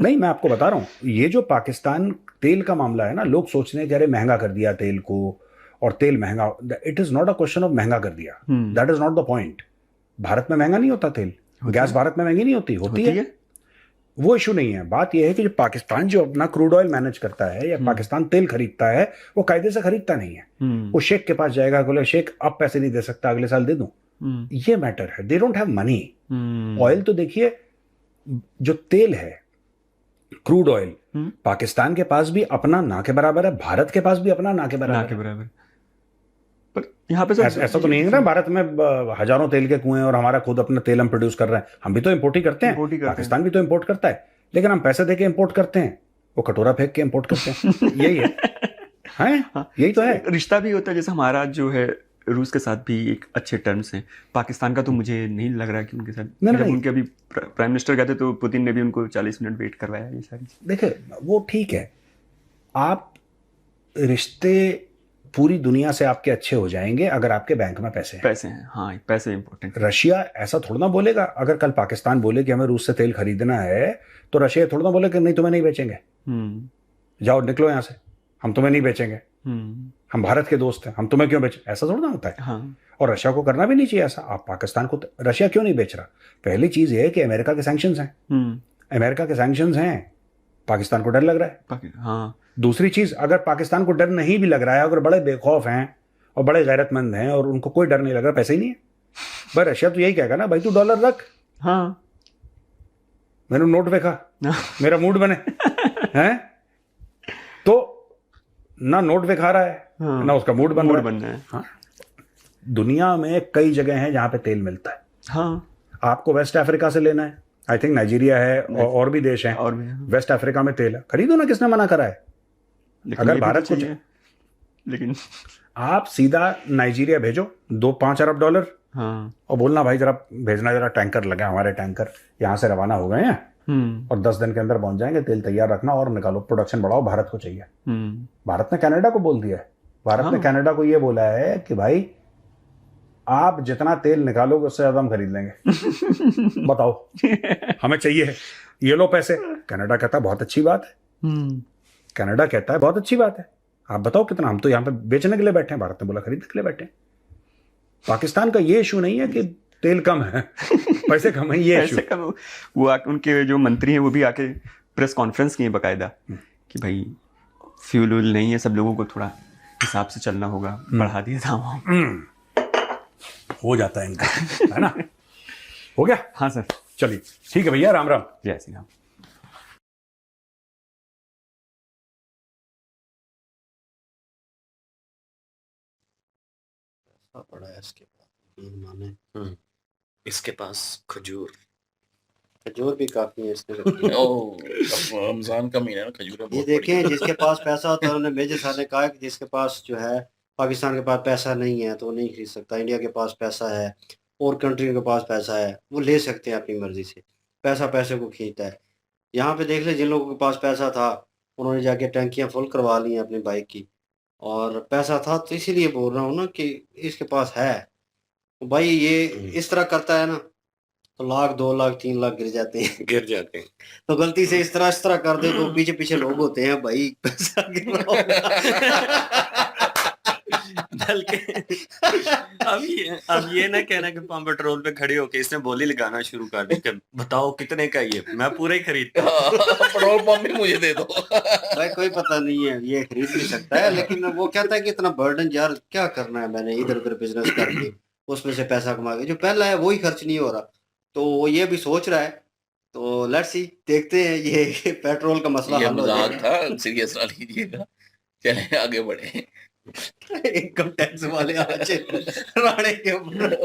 नहीं, मैं आपको बता रहा हूं, ये जो पाकिस्तान तेल का मामला है ना, लोग सोचते हैं कि अरे महंगा कर दिया तेल को, और तेल महंगा, it is not a question of महंगा कर दिया, that is not the point. Bharat में महंगा नहीं होता तेल, गैस भारत में महंगी नहीं होती है, वो इशू नहीं है। बात यह है कि जो पाकिस्तान जो अपना क्रूड ऑयल मैनेज करता है या पाकिस्तान तेल खरीदता है, वो कायदे से खरीदता नहीं है। वो शेख के पास जाएगा, बोले शेख अब पैसे नहीं दे सकता, अगले साल दे दूं, ये मैटर है। They don't have money. Oil तो देखिए, जो तेल है क्रूड ऑयल, पाकिस्तान के पास भी अपना ना के बराबर है, भारत के पास भी अपना ना के बराबर। पर यहाँ पे सर ऐसा तो नहीं है ना भारत में हजारों तेल के कुएं और हमारा खुद अपना तेल हम प्रोड्यूस कर रहे हैं। हम भी तो इम्पोर्ट ही करते Import ही हैं, करते हैं। पाकिस्तान भी तो इम्पोर्ट करता है, लेकिन हम पैसे दे के इम्पोर्ट करते हैं, वो कटोरा फेंक के इम्पोर्ट करते हैं। यही है, हाँ, यही तो है। रिश्ता भी होता है, जैसे हमारा जो है रूस के साथ भी एक अच्छे टर्म्स हैं। पाकिस्तान का तो मुझे नहीं लग रहा कि उनके साथ, नहीं, जब नहीं। उनके अभी प्राइम मिनिस्टर गए थे तो पुतिन ने भी उनको 40 मिनट वेट करवाया, ये सारी चीज़। देखिए वो ठीक है, आप रिश्ते पूरी दुनिया से आपके अच्छे हो जाएंगे अगर आपके बैंक में पैसे हैं। पैसे हैं, हाँ, पैसे इंपॉर्टेंट। रशिया ऐसा थोड़ा ना बोलेगा, अगर कल पाकिस्तान बोले कि हमें रूस से तेल खरीदना है तो रशिया थोड़ा ना बोले कि नहीं तुम्हें नहीं बेचेंगे, जाओ निकलो यहाँ से, हम तुम्हें नहीं बेचेंगे, हम भारत के दोस्त हैं, हम तुम्हें क्यों बेचें, ऐसा थोड़ा ना होता है। हाँ, और रशिया को करना भी नहीं चाहिए ऐसा। आप पाकिस्तान को, रशिया क्यों नहीं बेच रहा? पहली चीज ये है कि अमेरिका के सैंक्शंस हैं, अमेरिका के सैंक्शंस हैं, पाकिस्तान को डर लग रहा है। हाँ, दूसरी चीज, अगर पाकिस्तान को डर नहीं भी लग रहा है, अगर बड़े बेखौफ हैं और बड़े गैरतमंद हैं और उनको कोई डर नहीं लग रहा, पैसे ही नहीं है, भाई रशिया तो यही कहेगा ना, भाई तू डॉलर रख, हाँ, मैंने नोट देखा, मेरा मूड बने हैं, तो ना नोट दिखा रहा है, हाँ, ना उसका मूड बन रहा बनना है। हाँ। दुनिया में कई जगह हैं जहां पे तेल मिलता है। हाँ, आपको वेस्ट अफ्रीका से लेना है, आई थिंक नाइजीरिया है और भी देश हैं, और भी है। वेस्ट अफ्रीका में तेल है, खरीदो ना, किसने मना करा है? लेकिन अगर ये भी भारत तो को चाहिए, लेकिन आप सीधा नाइजीरिया भेजो 2-5 अरब डॉलर हाँ, और बोलना भाई जरा भेजना, जरा टैंकर लगे, हमारे टैंकर यहाँ से रवाना हो गए हैं और 10 दिन के अंदर पहुंच जाएंगे, तेल तैयार रखना और निकालो, प्रोडक्शन बढ़ाओ, भारत को चाहिए। भारत ने कनाडा को बोल दिया है, भारत ने कनाडा को ये बोला है कि भाई आप जितना तेल निकालोगे उससे ज्यादा हम खरीद लेंगे, बताओ हमें चाहिए, ये लो पैसे। कनाडा कहता है बहुत अच्छी बात है, कनाडा कहता है बहुत अच्छी बात है, आप बताओ कितना, हम तो यहाँ पे बेचने के लिए बैठे हैं, भारत ने बोला खरीदने के लिए बैठे हैं। पाकिस्तान का ये इशू नहीं है कि तेल कम है, पैसे कम है, ये इशू। वो उनके जो मंत्री हैं वो भी आके प्रेस कॉन्फ्रेंस किए बाकायदा कि भाई फ्यूल व्यूल नहीं है, सब लोगों को थोड़ा हिसाब से चलना होगा, बढ़ा दिए दाम। हो जाता है इनका, है ना? हो गया? हाँ सर, चलिए ठीक है भैया, राम राम। जय श्री राम। पड़ा है इसके पास, माने इसके पास खजूर भी काफी है इसने रखी है। ओह, रमजान का महीना है ना, खजूर ये बहुत देखें, बढ़िया। जिसके पास पैसा होता है, उन्होंने मेजर साहब ने कहा कि जिसके पास जो है, पाकिस्तान के पास पैसा नहीं है तो वो नहीं खरीद सकता, इंडिया के पास पैसा है और कंट्रियों के पास पैसा है, वो ले सकते हैं अपनी मर्जी से, पैसा पैसे को खींचता है। यहाँ पे देख ले, जिन लोगों के पास पैसा था उन्होंने जाके टंकियाँ फुल करवा ली हैं अपनी बाइक की, और पैसा था तो इसीलिए बोल रहा हूँ ना कि इसके पास है। तो भाई ये इस तरह करता है ना तो 1,00,000, 2,00,000, 3,00,000 गिर जाते हैं। तो गलती से इस तरह कर दे तो पीछे पीछे लोग होते हैं, भाई पैसा गिर रहा होगा। बल्कि अब ये ना कहना कि पंप पेट्रोल पे खड़े होके इसने बोली लगाना शुरू कर दी कि बताओ कितने का ये, मैं पूरा ही खरीदता हूँ। पेट्रोल पंप भी मुझे दे दो। भाई कोई पता नहीं है, ये खरीद भी सकता है, लेकिन वो कहता है कि इतना बर्डन यार क्या करना है, मैंने इधर उधर बिजनेस करके उसमें से पैसा कमा के, जो पहला है वही खर्च नहीं हो रहा, तो वो ये भी सोच रहा है। तो लेट्स सी, देखते हैं ये पेट्रोल का मसला ये हल हो मजाक जाएगा। था, सीरियस ना लीजिएगा, चले आगे बढ़े। इनकम टैक्स वाले आज राणे के ऊपर।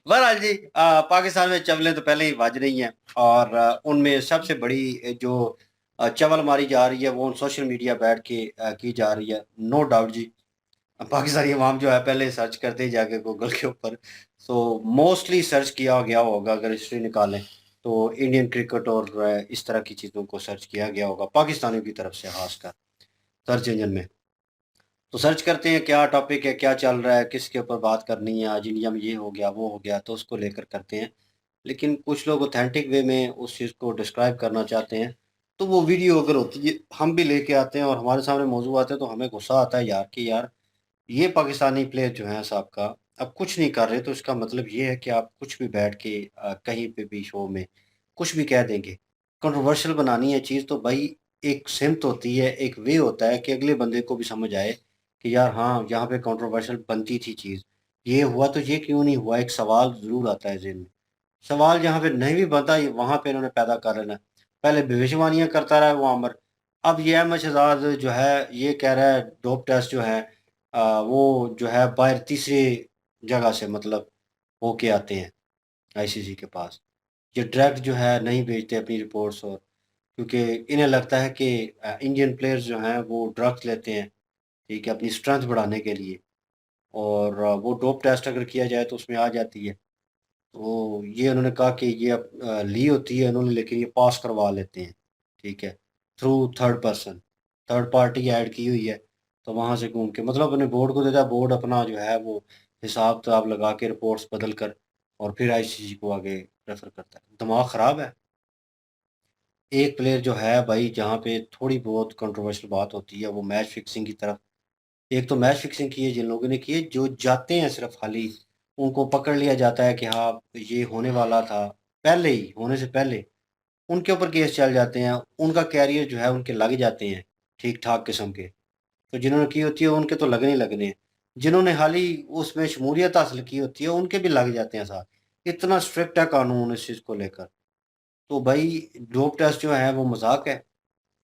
बहरहाल जी, पाकिस्तान में चवलें तो पहले ही बज रही हैं, और उनमें सबसे बड़ी जो चवल मारी जा रही है वो सोशल मीडिया बैठ के की जा रही है, नो डाउट जी। पाकिस्तानी अवाम जो है पहले सर्च करते ही जाके गूगल के ऊपर, सो मोस्टली सर्च किया गया होगा, अगर हिस्ट्री निकालें तो इंडियन क्रिकेट और इस तरह की चीज़ों को सर्च किया गया होगा पाकिस्तानियों की तरफ से, खासकर सर्च इंजन में। तो सर्च करते हैं क्या टॉपिक है, क्या चल रहा है, किसके ऊपर बात करनी है, आज इंडिया में ये हो गया वो हो गया, तो उसको लेकर करते हैं। लेकिन कुछ लोग ऑथेंटिक वे में उस चीज़ को डिस्क्राइब करना चाहते हैं, तो वो वीडियो अगर होती है हम भी लेके आते हैं और हमारे सामने मौजू आते हैं, तो हमें गुस्सा आता है यार कि यार ये पाकिस्तानी प्लेयर जो हैं साहब का अब कुछ नहीं कर रहे, तो इसका मतलब ये है कि आप कुछ भी बैठ के कहीं पे भी शो में कुछ भी कह देंगे। कंट्रोवर्शियल बनानी है चीज़ तो भाई एक सिमत होती है, एक वे होता है कि अगले बंदे को भी समझ आए कि यार हाँ, यहाँ पे कंट्रोवर्शियल बनती थी चीज़, ये हुआ तो ये क्यों नहीं हुआ, एक सवाल ज़रूर आता है ज़हन में। सवाल जहाँ पे नहीं भी बनता वहाँ पे इन्होंने पैदा कर लेना है। पहले भविष्यवाणियाँ करता रहा वो आमिर, अब ये अहमद शहजाद जो है ये कह रहा है डोप टेस्ट जो है वो जो है बाहर तीसरी जगह से मतलब होके आते हैं आईसीसी के पास। ये डायरेक्ट जो है नहीं भेजते अपनी रिपोर्ट्स, और क्योंकि इन्हें लगता है कि इंडियन प्लेयर्स जो हैं वो ड्रग्स लेते हैं, ठीक है, अपनी स्ट्रेंथ बढ़ाने के लिए, और वो डोप टेस्ट अगर किया जाए तो उसमें आ जाती है। तो ये उन्होंने कहा कि ये ली होती है उन्होंने, लेकिन ये पास करवा लेते हैं, ठीक है, through third person, third party add की हुई है। तो वहाँ से घूम के मतलब अपने बोर्ड को देता है, बोर्ड अपना जो है वो हिसाब किताब लगा के रिपोर्ट्स बदल कर और फिर आईसीसी को आगे रेफर करता है। दिमाग ख़राब है। एक प्लेयर जो है भाई, जहाँ पे थोड़ी बहुत कंट्रोवर्शियल बात होती है वो मैच फिक्सिंग की तरफ। एक तो मैच फिक्सिंग की है जिन लोगों ने की है, जो जाते हैं सिर्फ खाली उनको पकड़ लिया जाता है कि हाँ ये होने वाला था, पहले ही होने से पहले उनके ऊपर केस चल जाते हैं, उनका कैरियर जो है उनके लग जाते हैं ठीक ठाक किस्म के। तो जिन्होंने की होती है उनके तो लगने ही लगने हैं, जिन्होंने हाल ही उसमें शमूलियत हासिल की होती है उनके भी लग जाते हैं साथ। इतना स्ट्रिक्ट है कानून इस चीज़ को लेकर। तो भाई डोप टेस्ट जो है वो मजाक है,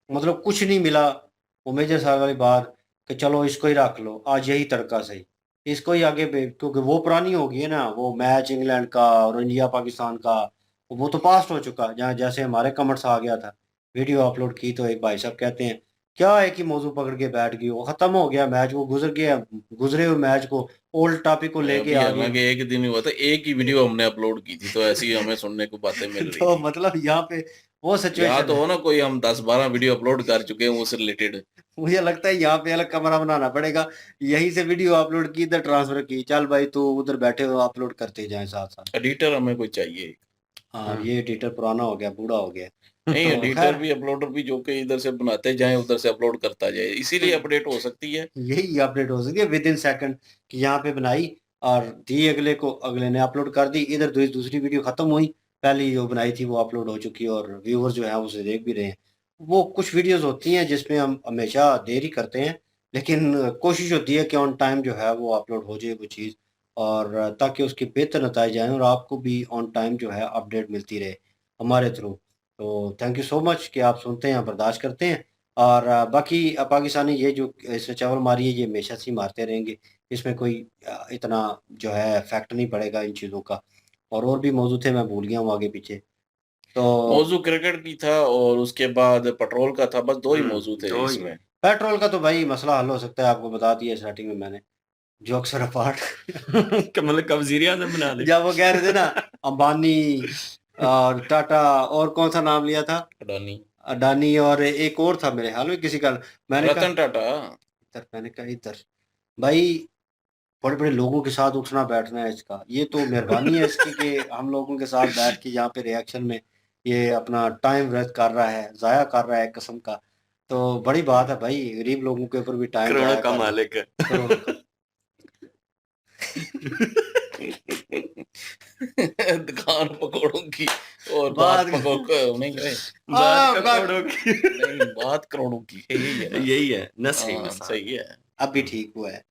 मतलब कुछ नहीं मिला। वो मेजर साहब वाली बात कि चलो इसको ही रख लो, आज यही तड़का सही, इसको ही आगे क्योंकि वो पुरानी हो गई है ना, वो मैच इंग्लैंड का और इंडिया पाकिस्तान का, वो तो पास्ट हो चुका। जहाँ जैसे हमारे कमेंट्स आ गया था, वीडियो अपलोड की तो एक भाई साहब कहते हैं क्या एक ही मौजू पकड़ के बैठ गई, वो खत्म हो गया मैच, वो गुजर गया, गुजरे हुए मैच को ओल्ड टॉपिक को लेके अभी आ गए। हालांकि एक दिन ही हुआ था, एक ही वीडियो हमने अपलोड की थी, तो ऐसी हमें सुनने को बातें मिल रही तो थी। मतलब यहाँ पे वो यहाँ सिचुएशन तो है। हो ना, कोई हम 10-12 वीडियो अपलोड कर चुके हैं उससे रिलेटेड। मुझे लगता है यहाँ पे अलग कमरा बनाना पड़ेगा, यहीं से वीडियो अपलोड की इधर ट्रांसफर की, चल भाई तू उधर बैठे हो अपलोड करते जाए साथ साथ। एडिटर हमें कोई चाहिए। हाँ ये एडिटर पुराना हो गया, बूढ़ा हो गया। नहीं, तो एडिटर खैर भी अपलोडर भी जो कि इधर से बनाते जाए उधर से अपलोड करता जाए, इसीलिए अपडेट हो सकती है। यही अपडेट हो सके विद इन सेकंड, कि यहाँ पे बनाई और दी अगले को, अगले ने अपलोड कर दी, इधर दूसरी वीडियो खत्म हुई, पहली जो बनाई थी वो अपलोड हो चुकी है और व्यूअर्स जो है उसे देख भी रहे हैं। वो कुछ वीडियोस होती हैं जिसमें हम हमेशा देरी करते हैं, लेकिन कोशिश होती है कि ऑन टाइम जो है वो अपलोड हो जाए वो चीज़, और ताकि उसके बेहतर नतीजे आएँ और आपको भी ऑन टाइम जो है अपडेट मिलती रहे हमारे थ्रू। तो थैंक यू सो मच कि आप सुनते हैं, बर्दाश्त करते हैं। और बाकी पाकिस्तानी ये जो इसने चावल मारी है ये हमेशा से ही मारते रहेंगे, इसमें कोई इतना जो है इफेक्ट नहीं पड़ेगा इन चीज़ों का। और भी मौजूद थे, मैं भूल गया हूँ आगे पीछे। तो मौजू क्रिकेट की था और उसके बाद पेट्रोल का था, बस 2 ही मौजू थे दो ही। इसमें। पेट्रोल का तो भाई मसला हल हो सकता है, आपको बता दिया स्टार्टिंग में मैंने, जोक्स अपार्ट। मतलब कब वज़ीर आज़म बना दे। जब वो कह रहे थे ना अंबानी और टाटा और कौन सा नाम लिया था, अडानी, अडानी और एक और था मेरे हाल में किसी का, मैंने कहा रतन टाटा। इधर, मैंने कहा इधर भाई, बड़े-बड़े लोगों के साथ उठना बैठना है इसका, ये तो मेहरबानी है इसकी कि हम लोगों के साथ बैठ के यहाँ पे रिएक्शन में ये अपना टाइम व्यर्थ कर रहा है, ज़ाया कर रहा है एक किस्म का। तो बड़ी बात है भाई, गरीब लोगों के ऊपर भी टाइम करोड़ों ज़ाया का कर रहा है। मालिक है। करोड़ों का। दुकान पकौड़ों की और बात बात पकौड़ नहीं करे, बात बात करोड़ों की। नहीं बात करोड़ों की है, यही है ना। यही है, नस्ल हाँ, मिसाल। सही है। अब भी ठीक हुआ है।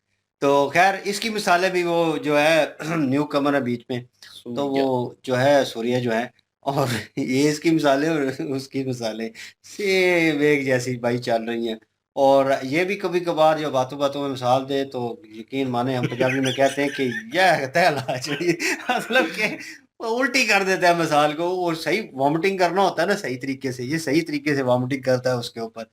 तो खैर इसकी मिसालें भी वो जो है न्यू कमर है बीच में, तो वो सूर्या। जो है सूर्य जो है, और ये इसकी मिसालें और उसकी मिसालें सेम एक जैसी भाई चल रही हैं। और ये भी कभी कभार जो बातों बातों में मिसाल दे तो यकीन माने, हम पंजाबी में कहते हैं कि यह तहला चढ़ी, मतलब कि वो उल्टी कर देता है मिसाल को, और सही वॉमिटिंग करना होता है ना सही तरीके से, ये सही तरीके से वॉमिटिंग करता है उसके ऊपर।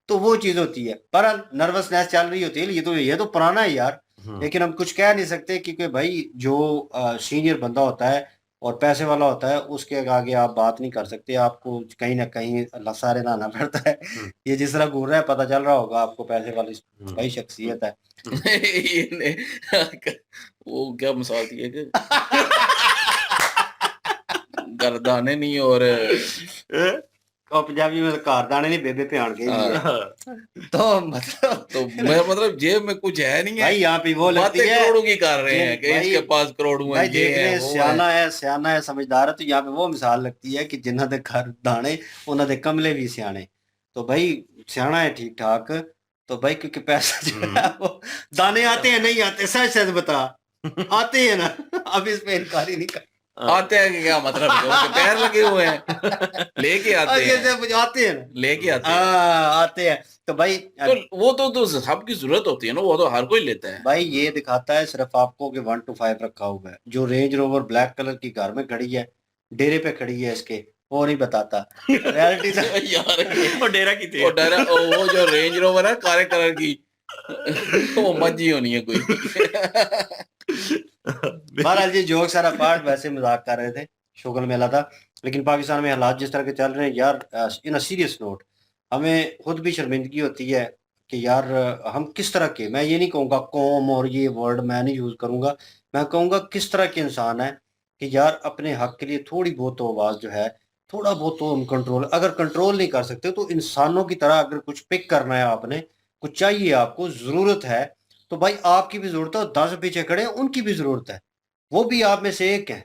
तो वो चीज़ होती है, पर नर्वसनेस चल रही होती है, ये तो पुराना है यार। लेकिन हम कुछ कह नहीं सकते क्योंकि भाई जो सीनियर बंदा होता है और पैसे वाला होता है उसके आगे आप बात नहीं कर सकते, आपको कहीं ना कहीं लसारे लाना पड़ता है। ये जिस तरह घूर रहा है पता चल रहा होगा आपको, पैसे वाली भाई शख्सियत है। ये वो क्या मिसाल थी कि गर्दाने नहीं और और पंजाबी में कारदाने नहीं बेबे पे आन गई है। तो मतलब तो मैं मतलब जेब में कुछ है नहीं भाई है, यहाँ पे वो लगती बातें है करोड़ों की कर रहे ये हैं कि भाई, इसके पास करोड़ हुए, भाई ये देख है रहे वो सियाना है समझदार है, तो यहाँ पे वो मिसाल लगती है कि जिन्हों दे घर दाने उन्हों दे कमले भी सियाने। तो भाई सियाना है ठीक ठाक, तो भाई क्योंकि पैसा जो है वो दाने आते हैं नहीं आते, सच सच बता, आते हैं ना। अब इस पे इनकार ही नहीं कर। आते हैं कि क्या मतलब है? उनके पैर लगे हुए हैं, लेके आते और ये हैं, सब आते हैं ना, लेके आते हैं। आते हैं। तो भाई तो वो तो सबकी जरूरत होती है ना, वो तो हर कोई लेता है। भाई ये दिखाता है सिर्फ आपको कि 1 to 5 रखा हुआ है। जो रेंज रोवर ब्लैक कलर की घर में खड़ी है, डेरे पे खड़ी है इसके, वो नहीं बताता रियलिटी तो यार वो डेरा की थी। वो जो रेंज रोवर है काले कलर की, वो मज्जी होनी है कोई। बहरहाल जी, जोक सारा पार्ट, वैसे मजाक कर रहे थे, शुगर मेला था। लेकिन पाकिस्तान में हालात जिस तरह के चल रहे हैं यार, इन अ सीरियस नोट, हमें खुद भी शर्मिंदगी होती है कि यार हम किस तरह के, मैं ये नहीं कहूँगा कौम और ये वर्ड मैं नहीं यूज़ करूँगा, मैं कहूँगा किस तरह के इंसान है कि यार अपने हक के लिए थोड़ी बहुत तो आवाज़ जो है, थोड़ा बहुत तो हम कंट्रोल, अगर कंट्रोल नहीं कर सकते तो इंसानों की तरह अगर कुछ पिक करना है आपने, कुछ चाहिए आपको, ज़रूरत है, तो भाई आपकी भी ज़रूरत है और 10 पीछे खड़े हैं उनकी भी ज़रूरत है। वो भी आप में से एक है,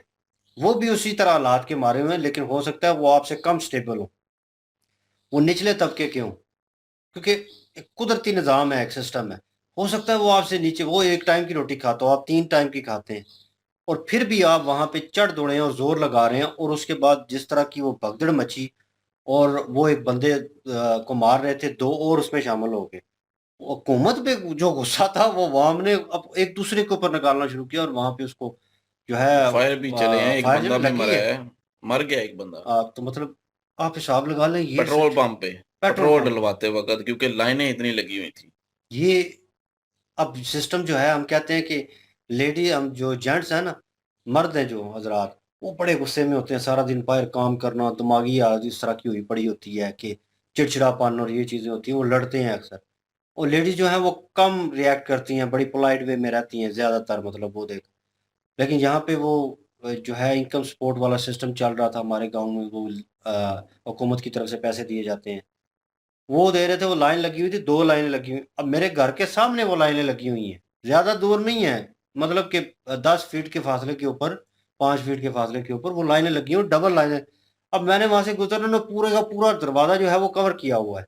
वो भी उसी तरह हालात के मारे हुए हैं, लेकिन हो सकता है वो आपसे कम स्टेबल हो, वो निचले तबके के हों, क्योंकि एक कुदरती निज़ाम है, एक सिस्टम है। हो सकता है वो आपसे नीचे, वो 1 टाइम की रोटी खाता हो, आप 3 टाइम की खाते हैं, और फिर भी आप वहाँ पे चढ़ दौड़े हैं और ज़ोर लगा रहे हैं, और उसके बाद जिस तरह की वो भगदड़ मची और वो एक बंदे को मार रहे थे, 2 और उसमें शामिल हो गए। हुकूमत पे जो गुस्सा था वो अवाम ने अब एक दूसरे के ऊपर निकालना शुरू किया, और वहाँ पे उसको जो है फायर भी चले हैं, एक फायर बंदा जब भी लगी मरा है, है, मर गया एक बंदा तो मतलब आप हिसाब लगा लें, ये पेट्रोल सच पंप पे, पेट्रोल पेट्रोल पंप, डलवाते वक्त, क्योंकि लाइनें इतनी लगी हुई थी। ये अब सिस्टम जो है, हम कहते हैं कि लेडी, हम जो जेंट्स हैं ना, मर्द हैं जो हजरात, वो बड़े गुस्से में होते हैं, सारा दिन बाहर काम करना, दिमागी हालत इस तरह की हुई पड़ी होती है कि चिड़चिड़ापन और ये चीज़ें होती हैं, वो लड़ते हैं अक्सर। और लेडीज जो है वो कम रिएक्ट करती हैं, बड़ी पोलाइट वे में रहती हैं ज़्यादातर, मतलब वो देख, लेकिन यहाँ पे वो जो है इनकम सपोर्ट वाला सिस्टम चल रहा था हमारे गांव में, वो हुकूमत की तरफ से पैसे दिए जाते हैं, वो दे रहे थे, वो लाइन लगी हुई थी, 2 लाइनें लगी हुई, अब मेरे घर के सामने वो लाइनें लगी हुई हैं, ज़्यादा दूर नहीं है, मतलब कि 10 फीट के फासले के ऊपर, 5 फीट के फासले के ऊपर वो लाइनें लगी हुई, डबल लाइनें। अब मैंने वहां से गुजरने में पूरे का पूरा दरवाजा जो है वो कवर किया हुआ है।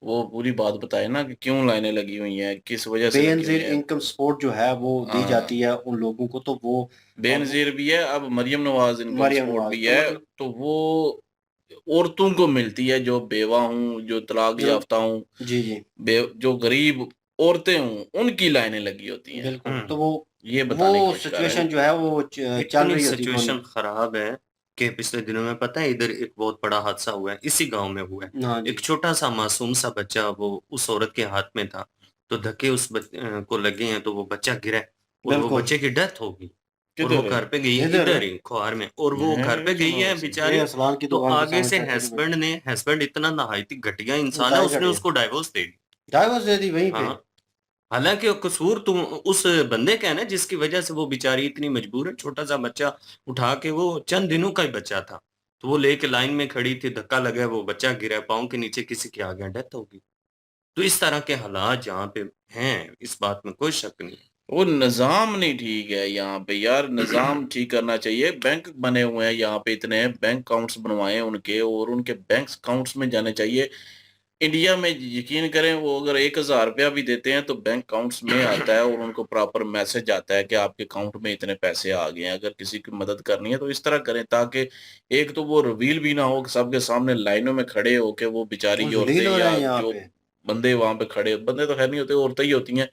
वो पूरी बात बताए ना कि क्यों लाइनें लगी हुई हैं, किस वजह से लगी हुई बेनजीर है। इनकम सपोर्ट जो है वो दी हाँ, जाती है उन लोगों को, तो वो अब बेनजीर भी है, अब मरियम नवाज इनकम मरियम सपोर्ट नवाज भी तो है। मतलब तो वो औरतों को मिलती है, जो बेवा हूँ, जो तलाक जो, याफ्ता हूँ, जी जी जो गरीब औरतें हूँ, उनकी लाइनें लगी होती हैं। बिल्कुल, तो वो ये बताने की वो कोशिश कर रहे सिचुएशन हैं। जो है वो चल इतनी रही होती सिचुएशन दोनों। खराब है कि पिछले दिनों में पता है इधर एक बहुत बड़ा हादसा हुआ है, इसी गांव में हुआ है। हाँ एक जी, छोटा सा मासूम सा बच्चा वो उस औरत के हाथ में था, तो धक्के उस को लगे हैं, तो वो बच्चा गिरा है और वो बिल्कुल, बच्चे की डेथ हो गई। और वो किधर है? घर पे गई, इधर इधर ही खोहार में, और वो घर मैंने पे नहीं गई सुना है वैसे। बेचारी। ये असलान की तो दुकान के आगे सामने से चाचा की बेटी, हस्बैंड इतना नहायती घटिया इंसान है, इंतहाई उसने घटिया, उसको डाइवोर्स दे दी। डाइवोर्स दे दी वहीं पे। हाँ, हालांकि वो कसूर तुम उस बंदे का है ना, जिसकी वजह से वो बेचारी इतनी मजबूर है। छोटा सा बच्चा उठा के, वो चंद दिनों का ही बच्चा था, तो वो लेके लाइन में खड़ी थी, धक्का लगा, वो बच्चा गिरा, पाँव के नीचे किसी के आ गया, डेथ हो गई। तो इस तरह के हालात जहाँ पे हैं, इस बात में कोई शक नहीं। वो निजाम नहीं ठीक है यहाँ पे यार, निजाम ठीक करना चाहिए। बैंक बने हुए हैं यहाँ पे, इतने बैंक अकाउंट्स बनवाए हैं उनके, और उनके बैंक अकाउंट्स में जाने चाहिए। इंडिया में यकीन करें, वो अगर 1,000 रुपया भी देते हैं तो बैंक अकाउंट्स में आता है, और उनको प्रॉपर मैसेज आता है कि आपके अकाउंट में इतने पैसे आ गए हैं। अगर किसी की मदद करनी है तो इस तरह करें, ताकि एक तो वो रिवील भी ना हो कि सबके सामने लाइनों में खड़े हो के वो वो बेचारी औरतें जलील हो रहे या हैं यहाँ जो पे। बंदे वहां पे खड़े, बंदे तो खैर नहीं होते, औरतें ही होती हैं,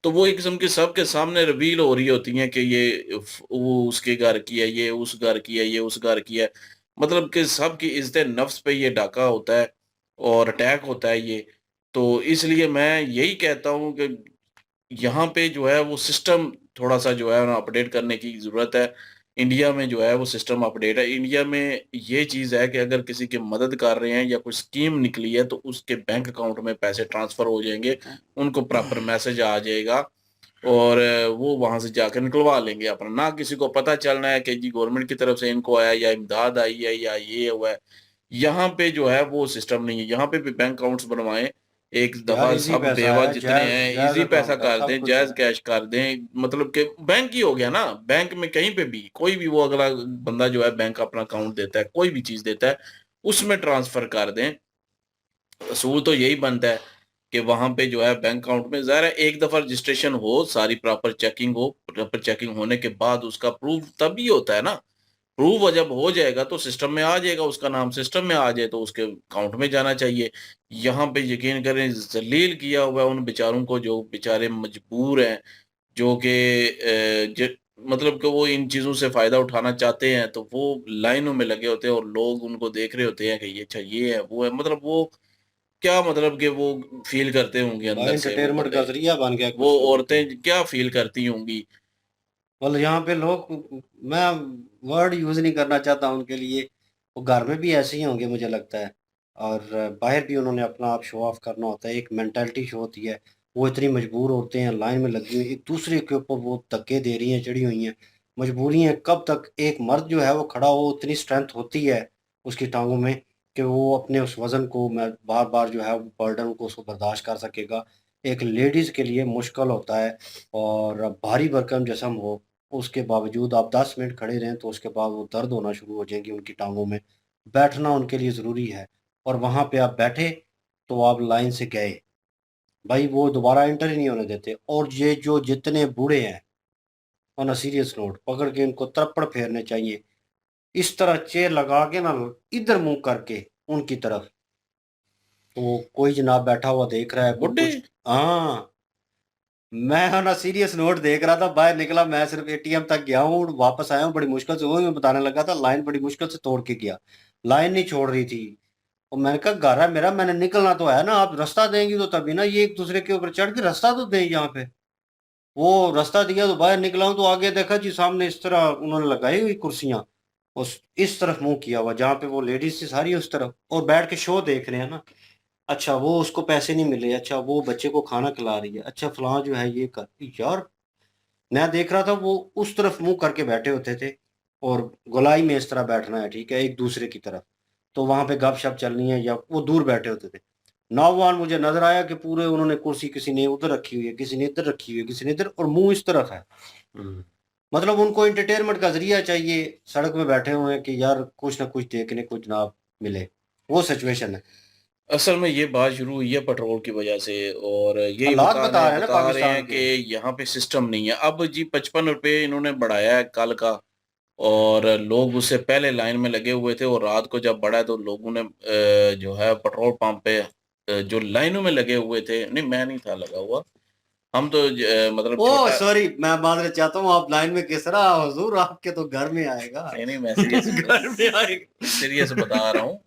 तो वो एक किस्म की सबके सामने रिवील हो रही होती हैं कि ये वो उसके घर की है, ये उस घर की है, ये उस घर की है। मतलब कि सबकी इज्जत नफ्स पे ये डाका होता है और अटैक होता है ये। तो इसलिए मैं यही कहता हूँ कि यहाँ पे जो है वो सिस्टम थोड़ा सा जो है ना अपडेट करने की जरूरत है। इंडिया में जो है वो सिस्टम अपडेट है। इंडिया में ये चीज़ है कि अगर किसी की मदद कर रहे हैं या कोई स्कीम निकली है तो उसके बैंक अकाउंट में पैसे ट्रांसफर हो जाएंगे, उनको प्रॉपर मैसेज आ जाएगा, और वो वहां से जाकर निकलवा लेंगे अपना। ना किसी को पता चलना है कि जी गवर्नमेंट की तरफ से इनको आया या इमदाद आई है या ये हुआ है। यहाँ पे जो है वो सिस्टम नहीं है। यहाँ पे भी बैंक अकाउंट्स बनवाएं, एक यार दफा इजी सब पैसा बेवा है, जितने जायज हैं जायज इजी पैसा अकाउंट है, कर सब दें, कुछ जायज है। कैश कर दें। मतलब कि बैंक ही हो गया ना, बैंक में कहीं पे भी कोई भी वो अगला बंदा जो है बैंक अपना अकाउंट देता है, कोई भी चीज देता है, उसमें ट्रांसफर कर दें। असूल तो यही बनता है कि वहां पे जो है बैंक अकाउंट में ज़ाहिर है एक दफा रजिस्ट्रेशन हो, सारी प्रॉपर चेकिंग हो, प्रॉपर चेकिंग होने के बाद उसका प्रूफ तभी होता है ना। प्रूव जब हो जाएगा तो सिस्टम में आ जाएगा, उसका नाम सिस्टम में आ जाए तो उसके अकाउंट में जाना चाहिए। यहाँ पे यकीन करें जलील किया हुआ है उन बेचारों को जो बेचारे मजबूर हैं, जो कि मतलब कि वो इन चीज़ों से फ़ायदा उठाना चाहते हैं, तो वो लाइनों में लगे होते हैं और लोग उनको देख रहे होते हैं कि ये अच्छा ये है वो है, मतलब वो क्या मतलब कि वो फील करते होंगे भाई अंदर से वो एंटरटेनमेंट का बंदे, जरिया बन गया वो कुछ लोगों के लिए। औरतें क्या फील करती होंगी। मतलब यहाँ पे लोग, मैं वर्ड यूज नहीं करना चाहता उनके लिए, वो घर में भी ऐसे ही होंगे मुझे लगता है, और बाहर भी उन्होंने अपना आप शो ऑफ करना होता है, एक मेंटालिटी शो होती है। वो इतनी मजबूर होते हैं, लाइन में लगी हुई एक दूसरे के ऊपर वो धक्के दे रही हैं, चढ़ी हुई हैं, मजबूरी है। कब तक एक मर्द जो है वो खड़ा हो, उतनी स्ट्रेंथ होती है उसकी टांगों में कि वो अपने उस वजन को, मैं बार बार जो है वो बर्डन को उसको बर्दाश्त कर सकेगा। एक लेडीज के लिए मुश्किल होता है, और भारी भरकम जिस्म हो, उसके बावजूद आप 10 मिनट खड़े रहें तो उसके बाद वो दर्द होना शुरू हो जाएंगी उनकी टांगों में। बैठना उनके लिए ज़रूरी है, और वहाँ पे आप बैठे तो आप लाइन से गए, भाई वो दोबारा एंटर ही नहीं होने देते। और ये जो जितने बूढ़े हैं, ऑन अ सीरियस नोट, पकड़ के इनको तप्पड़ फेरने चाहिए, इस तरह चेयर लगा के ना, इधर मुंह करके उनकी तरफ। तो कोई जनाब बैठा हुआ देख रहा है, कोई बुड्ढे कुछ, हाँ। मैं ना सीरियस नोट देख रहा था, बाहर निकला, मैं सिर्फ एटीएम तक गया हूँ, वापस आया हूँ बड़ी मुश्किल से। वही मैं बताने लगा था, लाइन बड़ी मुश्किल से तोड़ के गया, लाइन नहीं छोड़ रही थी। और मैंने कहा घर है मेरा, मैंने निकलना तो है ना, आप रास्ता देंगी तो तभी ना, ये एक दूसरे के ऊपर चढ़ के रास्ता तो दें यहाँ पे। वो रास्ता दिया तो बाहर निकला हूँ, तो आगे देखा जी सामने इस तरह उन्होंने लगाई हुई कुर्सियां, उस इस तरफ मुंह किया हुआ जहाँ पे वो लेडीज थी सारी उस तरफ, और बैठ के शो देख रहे हैं ना। अच्छा वो उसको पैसे नहीं मिले, अच्छा वो बच्चे को खाना खिला रही है, अच्छा फलां जो है ये कर, यार मैं देख रहा था वो उस तरफ मुंह करके बैठे होते थे, और गोलाई में इस तरह बैठना है, ठीक है, एक दूसरे की तरफ। तो वहां पे गपशप चलनी है, या वो दूर बैठे होते थे। नौजवान मुझे नजर आया कि पूरे उन्होंने कुर्सी किसी ने उधर रखी हुई है, किसी ने इधर रखी हुई है, किसी ने इधर, और मुंह इस तरफ है। मतलब उनको एंटरटेनमेंट का जरिया चाहिए, सड़क में बैठे हुए हैं कि यार कुछ ना कुछ देखने को जनाब मिले, वो सिचुएशन है। असल में ये बात शुरू हुई है पेट्रोल की वजह से, और यही हालात बता रहे हैं ना बता रहे हैं पाकिस्तान कि के। यहाँ पे सिस्टम नहीं है। अब जी 55 रुपए इन्होंने बढ़ाया है कल का, और लोग उससे पहले लाइन में लगे हुए थे, और रात को जब बढ़ा तो लोगों ने जो है पेट्रोल पंप पे जो लाइनों में लगे हुए थे, नहीं मैं नहीं था लगा हुआ, हम तो मतलब ओ छोटा, सॉरी, मैं माजरत चाहता हूँ, आप लाइन में किस तरह हुजूर, आपके तो घर में आएगा। नहीं नहीं मैं सीरियस घर में आएगा। सीरियस बता रहा हूँ।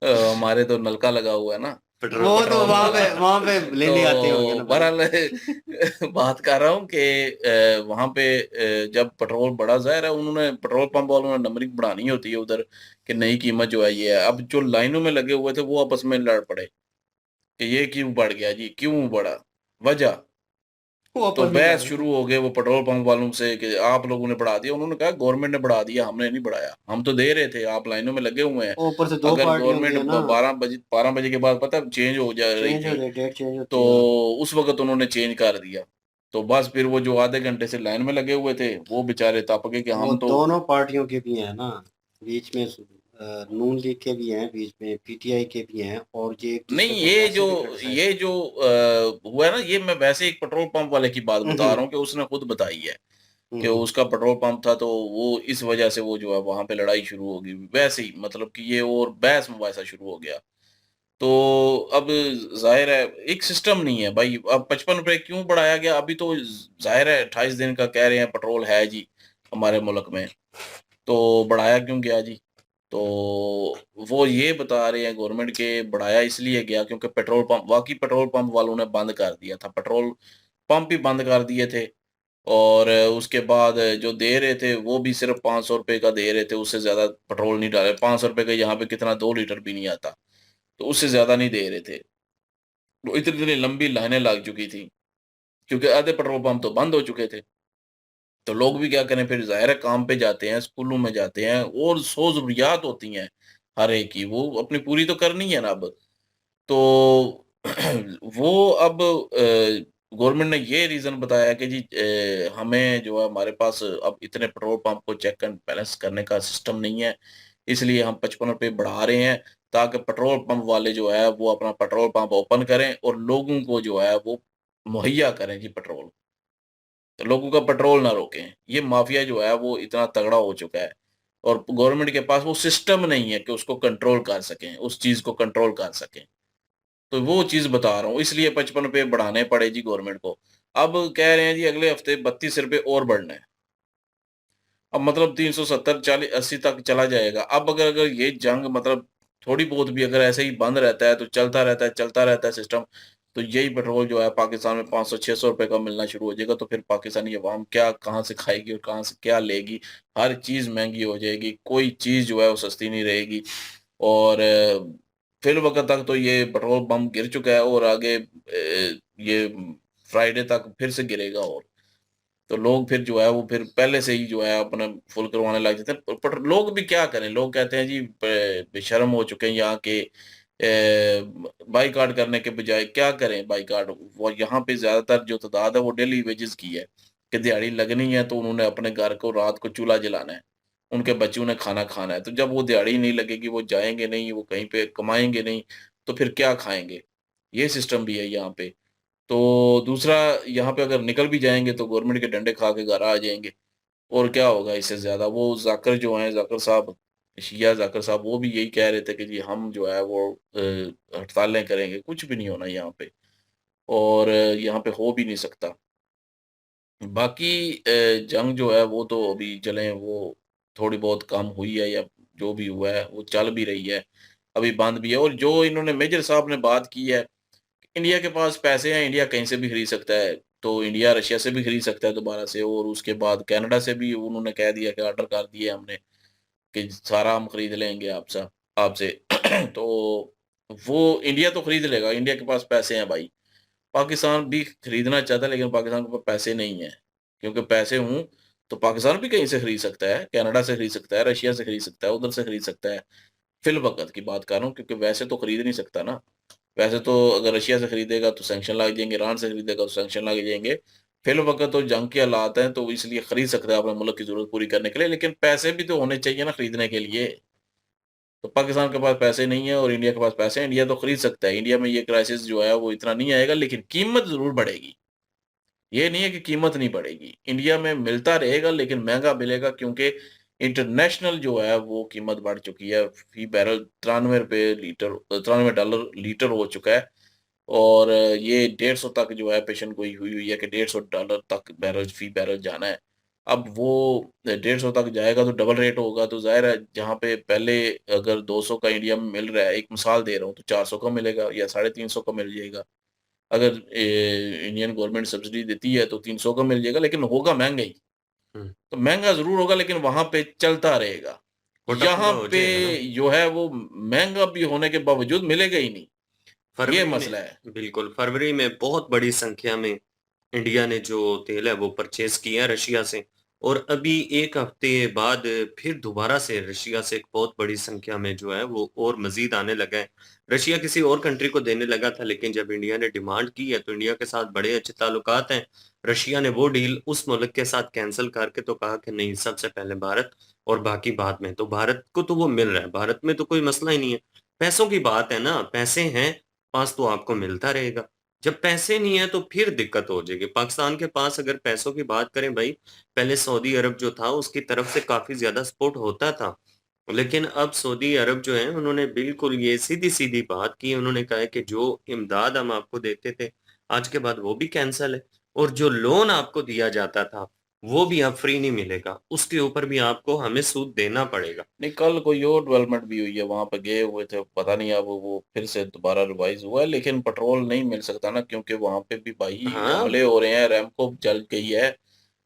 हमारे तो नलका लगा हुआ है ना, वो तो पेट्रोल वाला। वहां पे लेने आते होंगे तो ना भाई। बहरहाल बात कर रहा हूँ कि वहां पे जब पेट्रोल बढ़ा, जाहिर है उन्होंने पेट्रोल पंप वालों ने नंबरिंग बढ़ानी होती है उधर, कि नई कीमत जो है ये है। अब जो लाइनों में लगे हुए थे वो आपस में लड़ पड़े कि ये क्यों बढ़ गया जी, क्यों बढ़ा, वजह। वो तो आपस में बहस लड़ रहे शुरू हो गए वो पेट्रोल पंप वालों से कि आप लोगों ने बढ़ा दिया। उन्होंने कहा गवर्नमेंट ने बढ़ा दिया, हमने नहीं बढ़ाया, हम तो दे रहे थे, आप लाइनों में लगे हुए हैं। हैं। ऊपर से दो अगर पार्टियों की गवर्नमेंट है ना, 12 बजे के बाद पता चेंज हो जा रही चेंज हो थी, रही, डेट चेंज तो होती है। उस वक्त उन्होंने चेंज कर दिया। तो बस फिर वो जो आधे घंटे से लाइन में लगे हुए थे वो बेचारे तप गए कि वो हम तो, दोनों पार्टियों के भी हैं ना, बीच में नून लीग के भी हैं, बीच में पीटीआई के भी हैं, और ये एक दूसरे नहीं को वैसे भी क्रिटिसाइज ये जो हुआ है ना, ये मैं वैसे एक पेट्रोल पंप वाले की बात बता हम्म रहा हूँ कि उसने खुद बताई है कि हम्म उसका पेट्रोल पंप था, तो वो इस वजह से वो जो है वहां पे लड़ाई शुरू हो गई, वैसे ही मतलब कि ये और बहस मुबासा शुरू हो गया। तो अब जाहिर है एक सिस्टम नहीं है भाई। अब 55 रुपए क्यों बढ़ाया गया, अभी तो जाहिर है 28 दिन का कह रहे हैं पेट्रोल है जी हमारे मुल्क में, तो बढ़ाया क्यों गया जी। तो वो ये बता रहे हैं गवर्नमेंट के बढ़ाया इसलिए गया क्योंकि पेट्रोल पंप, वाकई पेट्रोल पंप वालों ने बंद कर दिया था, पेट्रोल पंप ही बंद कर दिए थे। और उसके बाद जो दे रहे थे वो भी सिर्फ 500 रुपए का दे रहे थे, उससे ज्यादा पेट्रोल नहीं डाले। 500 रुपए का यहाँ पे कितना 2 लीटर भी नहीं आता, तो उससे ज्यादा नहीं दे रहे थे। तो इतनी इतनी लंबी लाइनें लग चुकी थी क्योंकि आधे पेट्रोल पंप तो बंद हो चुके थे। तो लोग भी क्या करें, फिर जाहिर है काम पे जाते हैं, स्कूलों में जाते हैं, और 100 जरूरियात होती हैं हर एक की, वो अपनी पूरी तो करनी है ना अब। तो वो अब गवर्नमेंट ने ये रीजन बताया कि जी हमें जो है हमारे पास अब इतने पेट्रोल पंप को चेक एंड बैलेंस करने का सिस्टम नहीं है, इसलिए हम 55 रुपए बढ़ा रहे हैं, ताकि पेट्रोल पंप वाले जो है वो अपना पेट्रोल पंप ओपन करें और लोगों को जो है वो मुहैया करें जी पेट्रोल, तो लोगों का पेट्रोल ना रोकें। ये माफिया जो है वो इतना तगड़ा हो चुका है। और गवर्नमेंट के पास वो सिस्टम नहीं है कि उसको कंट्रोल कर सकें, उस चीज को कंट्रोल कर सकें। तो वो चीज बता रहा हूँ, इसलिए 55 रुपए बढ़ाने पड़े जी गवर्नमेंट को। अब कह रहे हैं जी अगले हफ्ते 32 रुपए और बढ़ना है। अब मतलब 370 40 80 तक चला जाएगा। अब अगर अगर ये जंग मतलब थोड़ी बहुत भी अगर ऐसे ही बंद रहता है, तो चलता रहता है सिस्टम, तो यही पेट्रोल जो है पाकिस्तान में 500-600 रुपए का मिलना शुरू हो जाएगा। तो फिर पाकिस्तानी अवाम क्या कहाँ से खाएगी और कहाँ से क्या लेगी? हर चीज महंगी हो जाएगी, कोई चीज जो है वो सस्ती नहीं रहेगी। और फिर वक्त तक तो ये पेट्रोल पंप गिर चुका है, और आगे ये फ्राइडे तक फिर से गिरेगा। और तो लोग फिर जो है वो फिर पहले से ही जो है अपना फुल करवाने लग जाते हैं। पर लोग भी क्या करें, लोग कहते हैं जी बेशर्म हो चुके हैं यहाँ के, बाईकाट करने के बजाय क्या करें बाईकाट। वो यहाँ पे ज्यादातर जो तादाद है वो डेली वेजेस की है, कि दिहाड़ी लगनी है तो उन्होंने अपने घर को रात को चूल्हा जलाना है, उनके बच्चों ने खाना खाना है। तो जब वो दिहाड़ी नहीं लगेगी, वो जाएंगे नहीं, वो कहीं पे कमाएंगे नहीं, तो फिर क्या खाएंगे? ये सिस्टम भी है यहाँ पे। तो दूसरा, यहाँ पे अगर निकल भी जाएंगे तो गवर्नमेंट के डंडे खा के घर आ जाएंगे। और क्या होगा इससे ज्यादा? वो जाकिर जो हैं, जाकिर साहब, शिया जाकिर साहब, वो भी यही कह रहे थे कि जी हम जो है वो हड़तालें करेंगे। कुछ भी नहीं होना यहाँ पे, और यहाँ पे हो भी नहीं सकता। बाकी जंग जो है वो तो अभी चले, वो थोड़ी बहुत कम हुई है, या जो भी हुआ है वो चल भी रही है, अभी बंद भी है। और जो इन्होंने मेजर साहब ने बात की है, इंडिया के पास पैसे हैं, इंडिया कहीं से भी खरीद सकता है, तो इंडिया रशिया से भी खरीद सकता है दोबारा से, और उसके बाद कनाडा से भी उन्होंने कह दिया कि ऑर्डर कर दिए हमने कि सारा हम खरीद लेंगे आपसे आपसे। तो वो इंडिया तो खरीद लेगा, इंडिया के पास पैसे हैं भाई। पाकिस्तान भी खरीदना चाहता है, लेकिन पाकिस्तान के पास पैसे नहीं है। क्योंकि पैसे हों तो पाकिस्तान भी कहीं से खरीद सकता है, कनाडा से खरीद सकता है, रशिया से खरीद सकता है, उधर से खरीद सकता है। फिल वक़्त की बात कर रहा हूँ, क्योंकि वैसे तो खरीद नहीं सकता ना। वैसे तो अगर रशिया से खरीदेगा तो सैंक्शन लग जाएंगे, ईरान से खरीदेगा तो सैंक्शन लग जाएंगे। फिल वक़्त तो जंग के हालात हैं, तो इसलिए खरीद सकता है अपने मुल्क की ज़रूरत पूरी करने के लिए, लेकिन पैसे भी तो होने चाहिए ना खरीदने के लिए। तो पाकिस्तान के पास पैसे नहीं है और इंडिया के पास पैसे हैं, इंडिया तो खरीद सकता है। इंडिया में ये क्राइसिस जो है वो इतना नहीं आएगा, लेकिन कीमत ज़रूर बढ़ेगी। ये नहीं है कि कीमत नहीं बढ़ेगी, इंडिया में मिलता रहेगा लेकिन महँगा मिलेगा, क्योंकि इंटरनेशनल जो है वो कीमत बढ़ चुकी है। फी बैरल ₹93 लीटर, $93 लीटर हो चुका है। और ये 150 तक जो है पेशन गोई हुई हुई है कि $150 तक बैरल फी बैरल जाना है। अब वो 150 तक जाएगा तो डबल रेट होगा, तो ज़ाहिर है जहाँ पे पहले अगर 200 का इंडिया में मिल रहा है, एक मिसाल दे रहा हूँ, तो 400 का मिलेगा या 350 का मिल जाएगा। अगर इंडियन गवर्नमेंट सब्सिडी देती है तो 300 का मिल जाएगा, लेकिन होगा महँगा ही। हम्म, तो महँगा ज़रूर होगा, लेकिन वहाँ पे चलता रहेगा। कोटा यहाँ पूरा हो पे जाएगा ना। जो है वो महँगा भी होने के बावजूद मिलेगा ही नहीं, ये फरवरी मसला है। में बिल्कुल, फरवरी में बहुत बड़ी संख्या में इंडिया ने जो तेल है वो परचेज किया है रशिया से, और अभी 1 हफ्ते बाद फिर दोबारा से रशिया से एक बहुत बड़ी संख्या में जो है वो और मज़ीद आने लगा है। रशिया किसी और कंट्री को देने लगा था, लेकिन जब इंडिया ने डिमांड की है तो इंडिया के साथ बड़े अच्छे ताल्लुकात हैं। रशिया ने वो डील उस मुल्क के साथ कैंसल करके तो कहा कि नहीं, सबसे पहले भारत और बाकी बाद में। तो भारत को तो वो मिल रहा है, भारत में तो कोई मसला ही नहीं है। पैसों की बात है ना, पैसे हैं पास तो आपको मिलता रहेगा। जब पैसे नहीं है तो फिर दिक्कत हो जाएगी। पाकिस्तान के पास अगर पैसों की बात करें भाई, पहले सऊदी अरब जो था उसकी तरफ से काफ़ी ज़्यादा सपोर्ट होता था। लेकिन अब सऊदी अरब जो है उन्होंने बिल्कुल ये सीधी-सीधी बात की, उन्होंने कहा है कि जो इमदाद हम आपको देते थे, आज के बाद वो भी कैंसल है, और जो लोन आपको दिया जाता था, वो भी अब फ्री नहीं मिलेगा। उसके ऊपर भी आपको हमें सूद देना पड़ेगा। नहीं, कल कोई और डेवलपमेंट भी हुई है, वहां पे गए हुए थे, पता नहीं अब वो फिर से दोबारा रिवाइज हुआ है, लेकिन पेट्रोल नहीं मिल सकता ना, क्योंकि वहां पे भी भाई हाँ, हमले हो रहे हैं। रैमको जल गई है,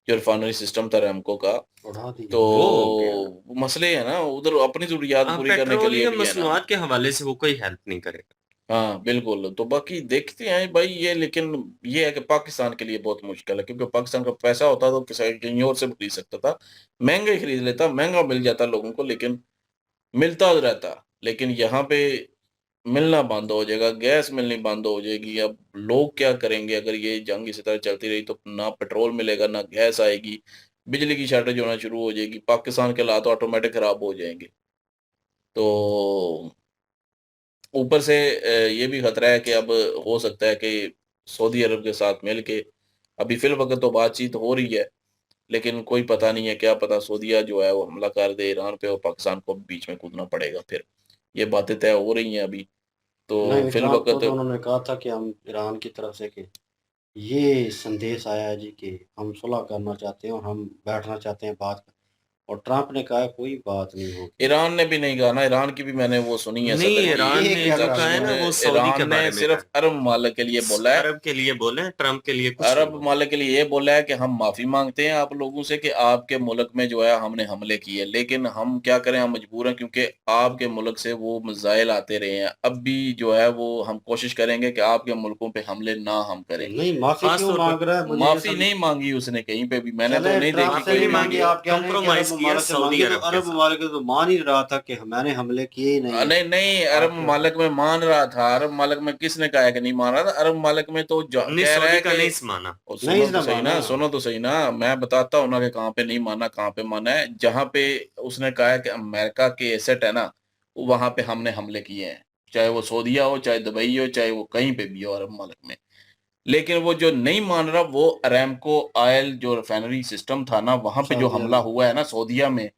जो रिफाइनरी सिस्टम था रैमको का। उड़ा दिया। तो वो हो गया। वो मसले है ना, उधर अपनी जरूरियात पूरी करने के लिए पेट्रोलियम भी है ना। मसनूआत के हवाले से वो कोई हेल्प नहीं करेगा। हाँ बिल्कुल। तो बाकी देखते हैं भाई ये, लेकिन ये है कि पाकिस्तान के लिए बहुत मुश्किल है, क्योंकि पाकिस्तान का पैसा होता तो किसी कहीं और से भी खरीद सकता था, महंगा ही खरीद लेता, महंगा मिल जाता लोगों को, लेकिन मिलता रहता। लेकिन यहाँ पे मिलना बंद हो जाएगा, गैस मिलनी बंद हो जाएगी। अब लोग क्या करेंगे अगर ये जंग इसी तरह चलती रही? तो ना पेट्रोल मिलेगा, ना गैस आएगी, बिजली की शॉर्टेज होना शुरू हो जाएगी, पाकिस्तान के हालात ऑटोमेटिक खराब हो जाएंगे। तो ऊपर से ये भी खतरा है कि अब हो सकता है कि सऊदी अरब के साथ मिल के, अभी फिल वक्त तो बातचीत हो रही है, लेकिन कोई पता नहीं है, क्या पता सऊदीया जो है वो हमला कर दे ईरान पे और पाकिस्तान को बीच में कूदना पड़ेगा। फिर ये बातें तय हो रही हैं अभी, तो नहीं, फिल ट्रंप को वक्त तो उन्होंने कहा था कि हम ईरान की तरफ से कि ये संदेश आया है जी कि हम सुलह करना चाहते हैं और हम बैठना चाहते हैं बात, और ट्रंप ने कहा कोई बात नहीं होगी। ईरान ने भी नहीं कहा ना, ईरान की भी मैंने वो सुनी है नहीं, सदर ईरान की ये ने क्या जो कहा कहा है ना इन्होंने? वो सऊदी ईरान के ने बारे में सिर्फ कहा अरब ममालिक के लिए बोला है। है, अरब के लिए बोले हैं, ट्रम्प के लिए कुछ नहीं अरब बोला। ममालिक के लिए ये बोला है कि हम माफी मांगते हैं आप लोगों से कि आपके मुल्क में जो है हमने हमले किए, लेकिन हम क्या करें, हम मजबूर हैं क्योंकि आपके मुल्क से वो मिसाइल आते रहे हैं। अब भी जो है वो हम कोशिश करेंगे कि आपके मुल्कों पे हमले ना हम करें। नहीं, माफी खास क्यों तौर पे मांग रहा है मुझे ये माफी नहीं समझ। मांगी उसने कहीं पे भी, मैंने तो चले नहीं ट्रंप देखी से माफी कोई नहीं नहीं मांगी, मांगी, वीडियो। आप कह रहे हैं कि अरब कंप्रोमाइज किया ममालिक से सऊदी मांगी, तो अरब के अरब साथ। ममालिक तो मान ही रहा था कि मैंने हमले किए ही नहीं है। नहीं नहीं, अरब आप ममालिक में मान रहा था, अरब ममालिक में किसने कहा है कि नहीं मान रहा था? अरब ममालिक में तो नहीं, कह रहा सऊदी है का कि नहीं माना। और नहीं सुनो तो इसने सही माना। ना, सुनो तो सही ना, मैं बताता हूँ ना कि कहाँ पे नहीं माना कहाँ पे माना है। जहाँ पे उसने कहा है कि अमेरिका के एसेट है ना, वहां पे हमने हमले किए हैं, चाहे वो सऊदीया हो, चाहे दुबई हो, चाहे वो कहीं पे भी हो अरब ममालिक में। लेकिन वो जो नहीं मान रहा वो अरेमको ऑयल जो रिफाइनरी सिस्टम था ना, वहां पे जो सऊदीया हमला में हुआ है ना सऊदीया में,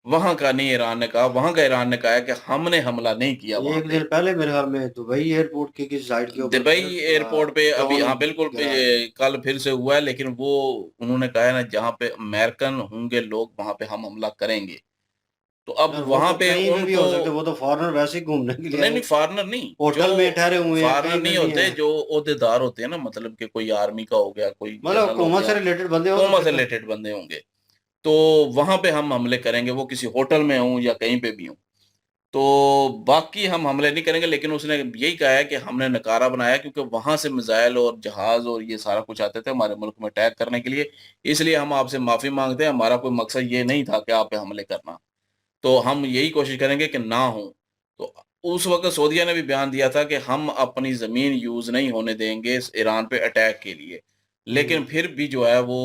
वहां का नहीं ईरान ने कहा, वहां का ईरान ने कहा है कि हमने हमला नहीं किया वहां एक पे। दिन पहले मेरे ख्याल में दुबई एयरपोर्ट की किसी साइड के ऊपर दुबई फिर एयरपोर्ट पे अभी, ड्रोन हाँ बिल्कुल, गिरा है। कल फिर से हुआ है, लेकिन वो उन्होंने कहा है ना जहाँ पे अमेरिकन होंगे लोग वहां पे हम हमला करेंगे। तो अब यार वो वहां तो पे कहीं पे भी उनको, हो सकते, वो तो फॉरेनर वैसे ही घूमने के लिए नहीं आए, नहीं फॉरनर नहीं, जो होटल में ठहरे हुए हैं, फॉरनर कहीं पे नहीं भी होते, हैं। जो ओहदेदार होते हैं ना, मतलब कि कोई आर्मी का हो गया, कोई मतलब जनरल हो हुकूमत से गया, रिलेटेड बंदे हो कोमा सकते से थे। रिलेटेड बंदे होंगे, तो वहां पे हम हमले करेंगे, वो किसी होटल में हूँ या कहीं पे भी हूँ। तो बाकी हम हमले नहीं करेंगे, लेकिन उसने यही कहा है कि हमने नकारा बनाया क्योंकि वहां से मिसाइल और जहाज और ये सारा कुछ आते थे हमारे मुल्क में अटैक करने के लिए, इसलिए हम आपसे माफी मांगते हैं, हमारा कोई मकसद ये नहीं था कि आप पे हमले करना, तो हम यही कोशिश करेंगे कि ना हो। तो उस वक्त सऊदीया ने भी बयान दिया था कि हम अपनी जमीन यूज नहीं होने देंगे इस ईरान पे अटैक के लिए, लेकिन फिर भी जो है वो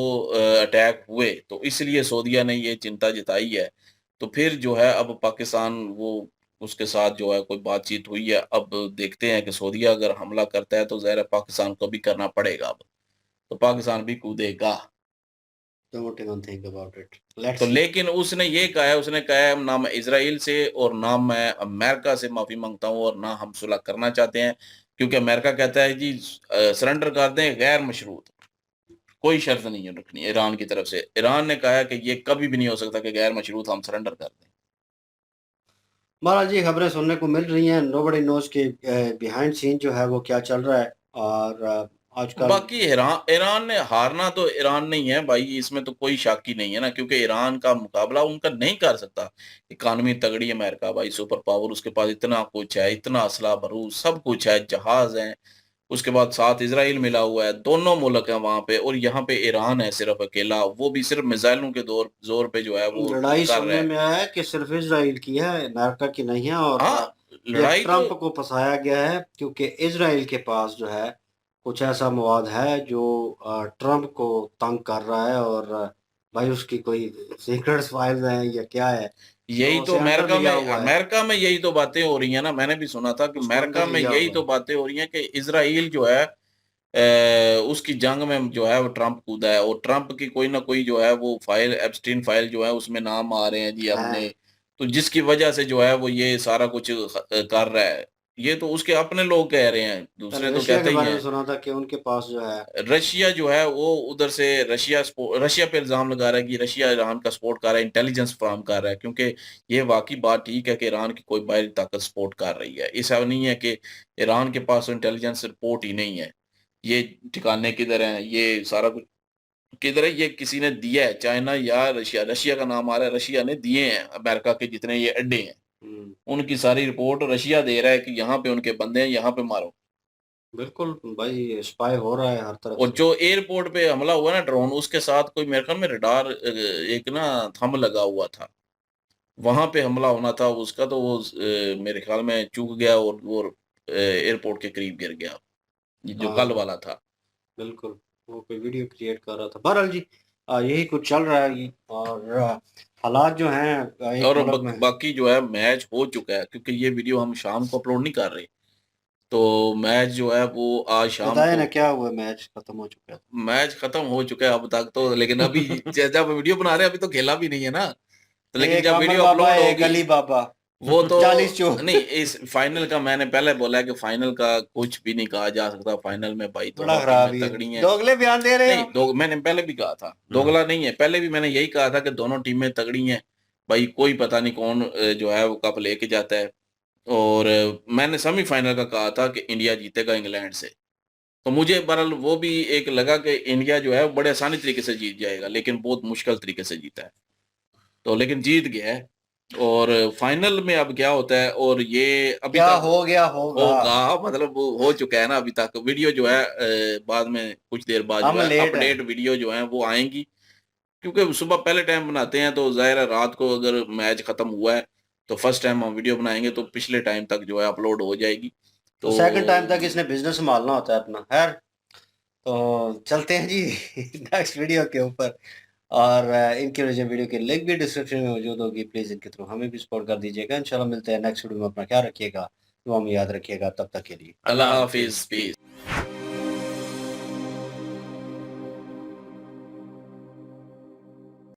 अटैक हुए, तो इसलिए सऊदीया ने ये चिंता जताई है। तो फिर जो है अब पाकिस्तान वो उसके साथ जो है कोई बातचीत हुई है, अब देखते हैं कि सऊदीया अगर हमला करता है तो ज़ाहिर है पाकिस्तान को भी करना पड़ेगा अब, तो पाकिस्तान भी कूदेगा। Don't even think about it, let's तो सी। लेकिन उसने ये कहा है, उसने कहा है ना मैं इसराइल से और ना मैं अमेरिका से माफी मांगता हूँ और ना हम सुलह करना चाहते हैं, क्योंकि अमेरिका कहता है जी सरेंडर कर दें गैर मशरूत, कोई शर्त नहीं है रखनी ईरान की तरफ से। ईरान ने कहा है कि ये कभी भी नहीं हो सकता कि गैर मशरूत हम सरेंडर कर दें। महाराज जी, खबरें सुनने को मिल रही हैं, नोबडी नोज के बिहाइंड सीन जो है वो क्या चल रहा है। और आजकल बाकी ईरान ईरान ने हारना तो ईरान नहीं है भाई, इसमें तो कोई शक ही नहीं है ना, क्योंकि ईरान का मुकाबला उनका नहीं कर सकता। इकानमी तगड़ी है अमेरिका भाई, सुपर पावर, उसके पास इतना कुछ है, इतना असला बरूद सब कुछ है, जहाज है, उसके बाद साथ इसराइल मिला हुआ है, दोनों मुल्क हैं वहां पे, और यहाँ पे ईरान है सिर्फ अकेला, वो भी सिर्फ मिसाइलों के जोर पे जो है वो लड़ाई कर रहा सुनने है। में आया है कि सिर्फ इसराइल की है, अमेरिका की नहीं है, और हाँ, ये लड़ाई तो, ट्रंप को फंसाया गया है क्योंकि इसराइल के पास जो है कुछ ऐसा मवाद है जो ट्रंप को तंग कर रहा है, और भाई उसकी कोई सीक्रेट फाइल्स हैं या क्या है, तो यही तो उसे अंदर लिया हुआ है। अमेरिका में यही तो बातें हो रही हैं ना, मैंने भी सुना था कि उसको अमेरिका अंदर में लिया यही हुआ तो है। बातें हो रही हैं कि इसराइल जो है उसकी जंग में जो है वो ट्रंप कूदा है, और ट्रंप की कोई ना कोई जो है वो फाइल, एप्स्टीन फाइल जो है उसमें नाम आ रहे हैं जी हैं। हमने, तो जिसकी वजह से जो है वो ये सारा कुछ कर रहा है। ये तो उसके अपने लोग कह रहे हैं, दूसरे तो रशिया कहते के ही बारे में हैं। सुना था कि उनके पास जो है। रशिया जो है वो उधर से रशिया पे इल्जाम लगा रहा है कि रशिया ईरान का सपोर्ट कर रहा है, इंटेलिजेंस फराहम कर रहा है, क्योंकि ये वाकई बात ठीक है कि ईरान की कोई बाहरी ताकत सपोर्ट कर रही है, ऐसा नहीं है कि ईरान के पास इंटेलिजेंस रिपोर्ट ही नहीं है। ये ठिकाने किधर हैं, ये सारा कुछ किधर है, ये किसी ने दिया है, चाइना या रशिया, रशिया का नाम आ रहा है, रशिया ने दिए हैं अमेरिका के जितने ये अड्डे हैं, हम्म, उनकी सारी रिपोर्ट रशिया दे रहा है कि यहाँ पे उनके बंदे हैं, यहाँ पे मारो। बिल्कुल भाई, स्पाई हो रहा है हर तरफ और से। जो एयरपोर्ट पे हमला हुआ ना ड्रोन, उसके साथ कोई मेरे ख्याल में रडार एक ना थंब लगा हुआ था, वहां पे हमला होना था उसका, तो वो मेरे ख्याल में चूक गया और वो एयरपोर्ट के करीब गिर गया, ये जो कल हाँ वाला था। बिल्कुल, वो कोई वीडियो क्रिएट कर रहा था। बहरहाल जी, यही कुछ चल रहा है और हालात जो हैं एक और मुल्क में। बाकी जो है मैच हो चुका है, क्योंकि ये वीडियो हम शाम को अपलोड नहीं कर रहे, तो मैच जो है वो आज शाम बताया ना को क्या हुआ, मैच खत्म हो चुका है। मैच खत्म हो चुका है अब तक तो, लेकिन अभी जब वीडियो बना रहे हैं अभी तो खेला भी नहीं है ना, तो लेकिन एक जब अमर वीडियो बाबा, अपलोड एक होगी अली बाबा, वो तो 40 चोर। नहीं, इस फाइनल का मैंने पहले बोला है कि फाइनल का कुछ भी नहीं कहा जा सकता। फाइनल में भाई बड़ा दोनों खराब टीमें ही तगड़ी है, हैं। दोगले बयान दे रहे नहीं हो। दो मैंने पहले भी कहा था, दोगला नहीं है, पहले भी मैंने यही कहा था कि दोनों टीमें तगड़ी हैं भाई, कोई पता नहीं कौन जो है वो कप लेके जाता है। और मैंने सेमीफाइनल का कहा था कि इंडिया जीतेगा इंग्लैंड से, तो मुझे बहरहाल वो भी एक लगा कि इंडिया जो है वो बड़े आसानी तरीके से जीत जाएगा, लेकिन बहुत मुश्किल तरीके से जीता है, तो लेकिन जीत गया है। और फाइनल में अब क्या होता है, और ये अभी क्या तक हो गया होगा, होगा, मतलब वो हो चुका है ना अभी तक। वीडियो जो है बाद में कुछ देर बाद हम जो है लेट अपडेट हैं। वीडियो जो है वो आएंगी, क्योंकि सुबह पहले टाइम बनाते हैं तो जाहिर है रात को अगर मैच खत्म हुआ है तो फर्स्ट टाइम हम वीडियो बनाएंगे तो पिछले टाइम तक जो है अपलोड हो जाएगी। तो तो सेकंड टाइम तक इसने बिजनेस संभालना होता है अपना। खैर, तो चलते हैं जी नेक्स्ट वीडियो के ऊपर। और इनके जो वीडियो की लिंक भी डिस्क्रिप्शन में मौजूद होगी, प्लीज़ इनके थ्रू हमें भी सपोर्ट कर दीजिएगा। इंशाल्लाह मिलते हैं नेक्स्ट वीडियो में। अपना ख्याल रखिएगा, दुआ में याद रखिएगा। तब तक के लिए अल्लाह हाफिज, पीस।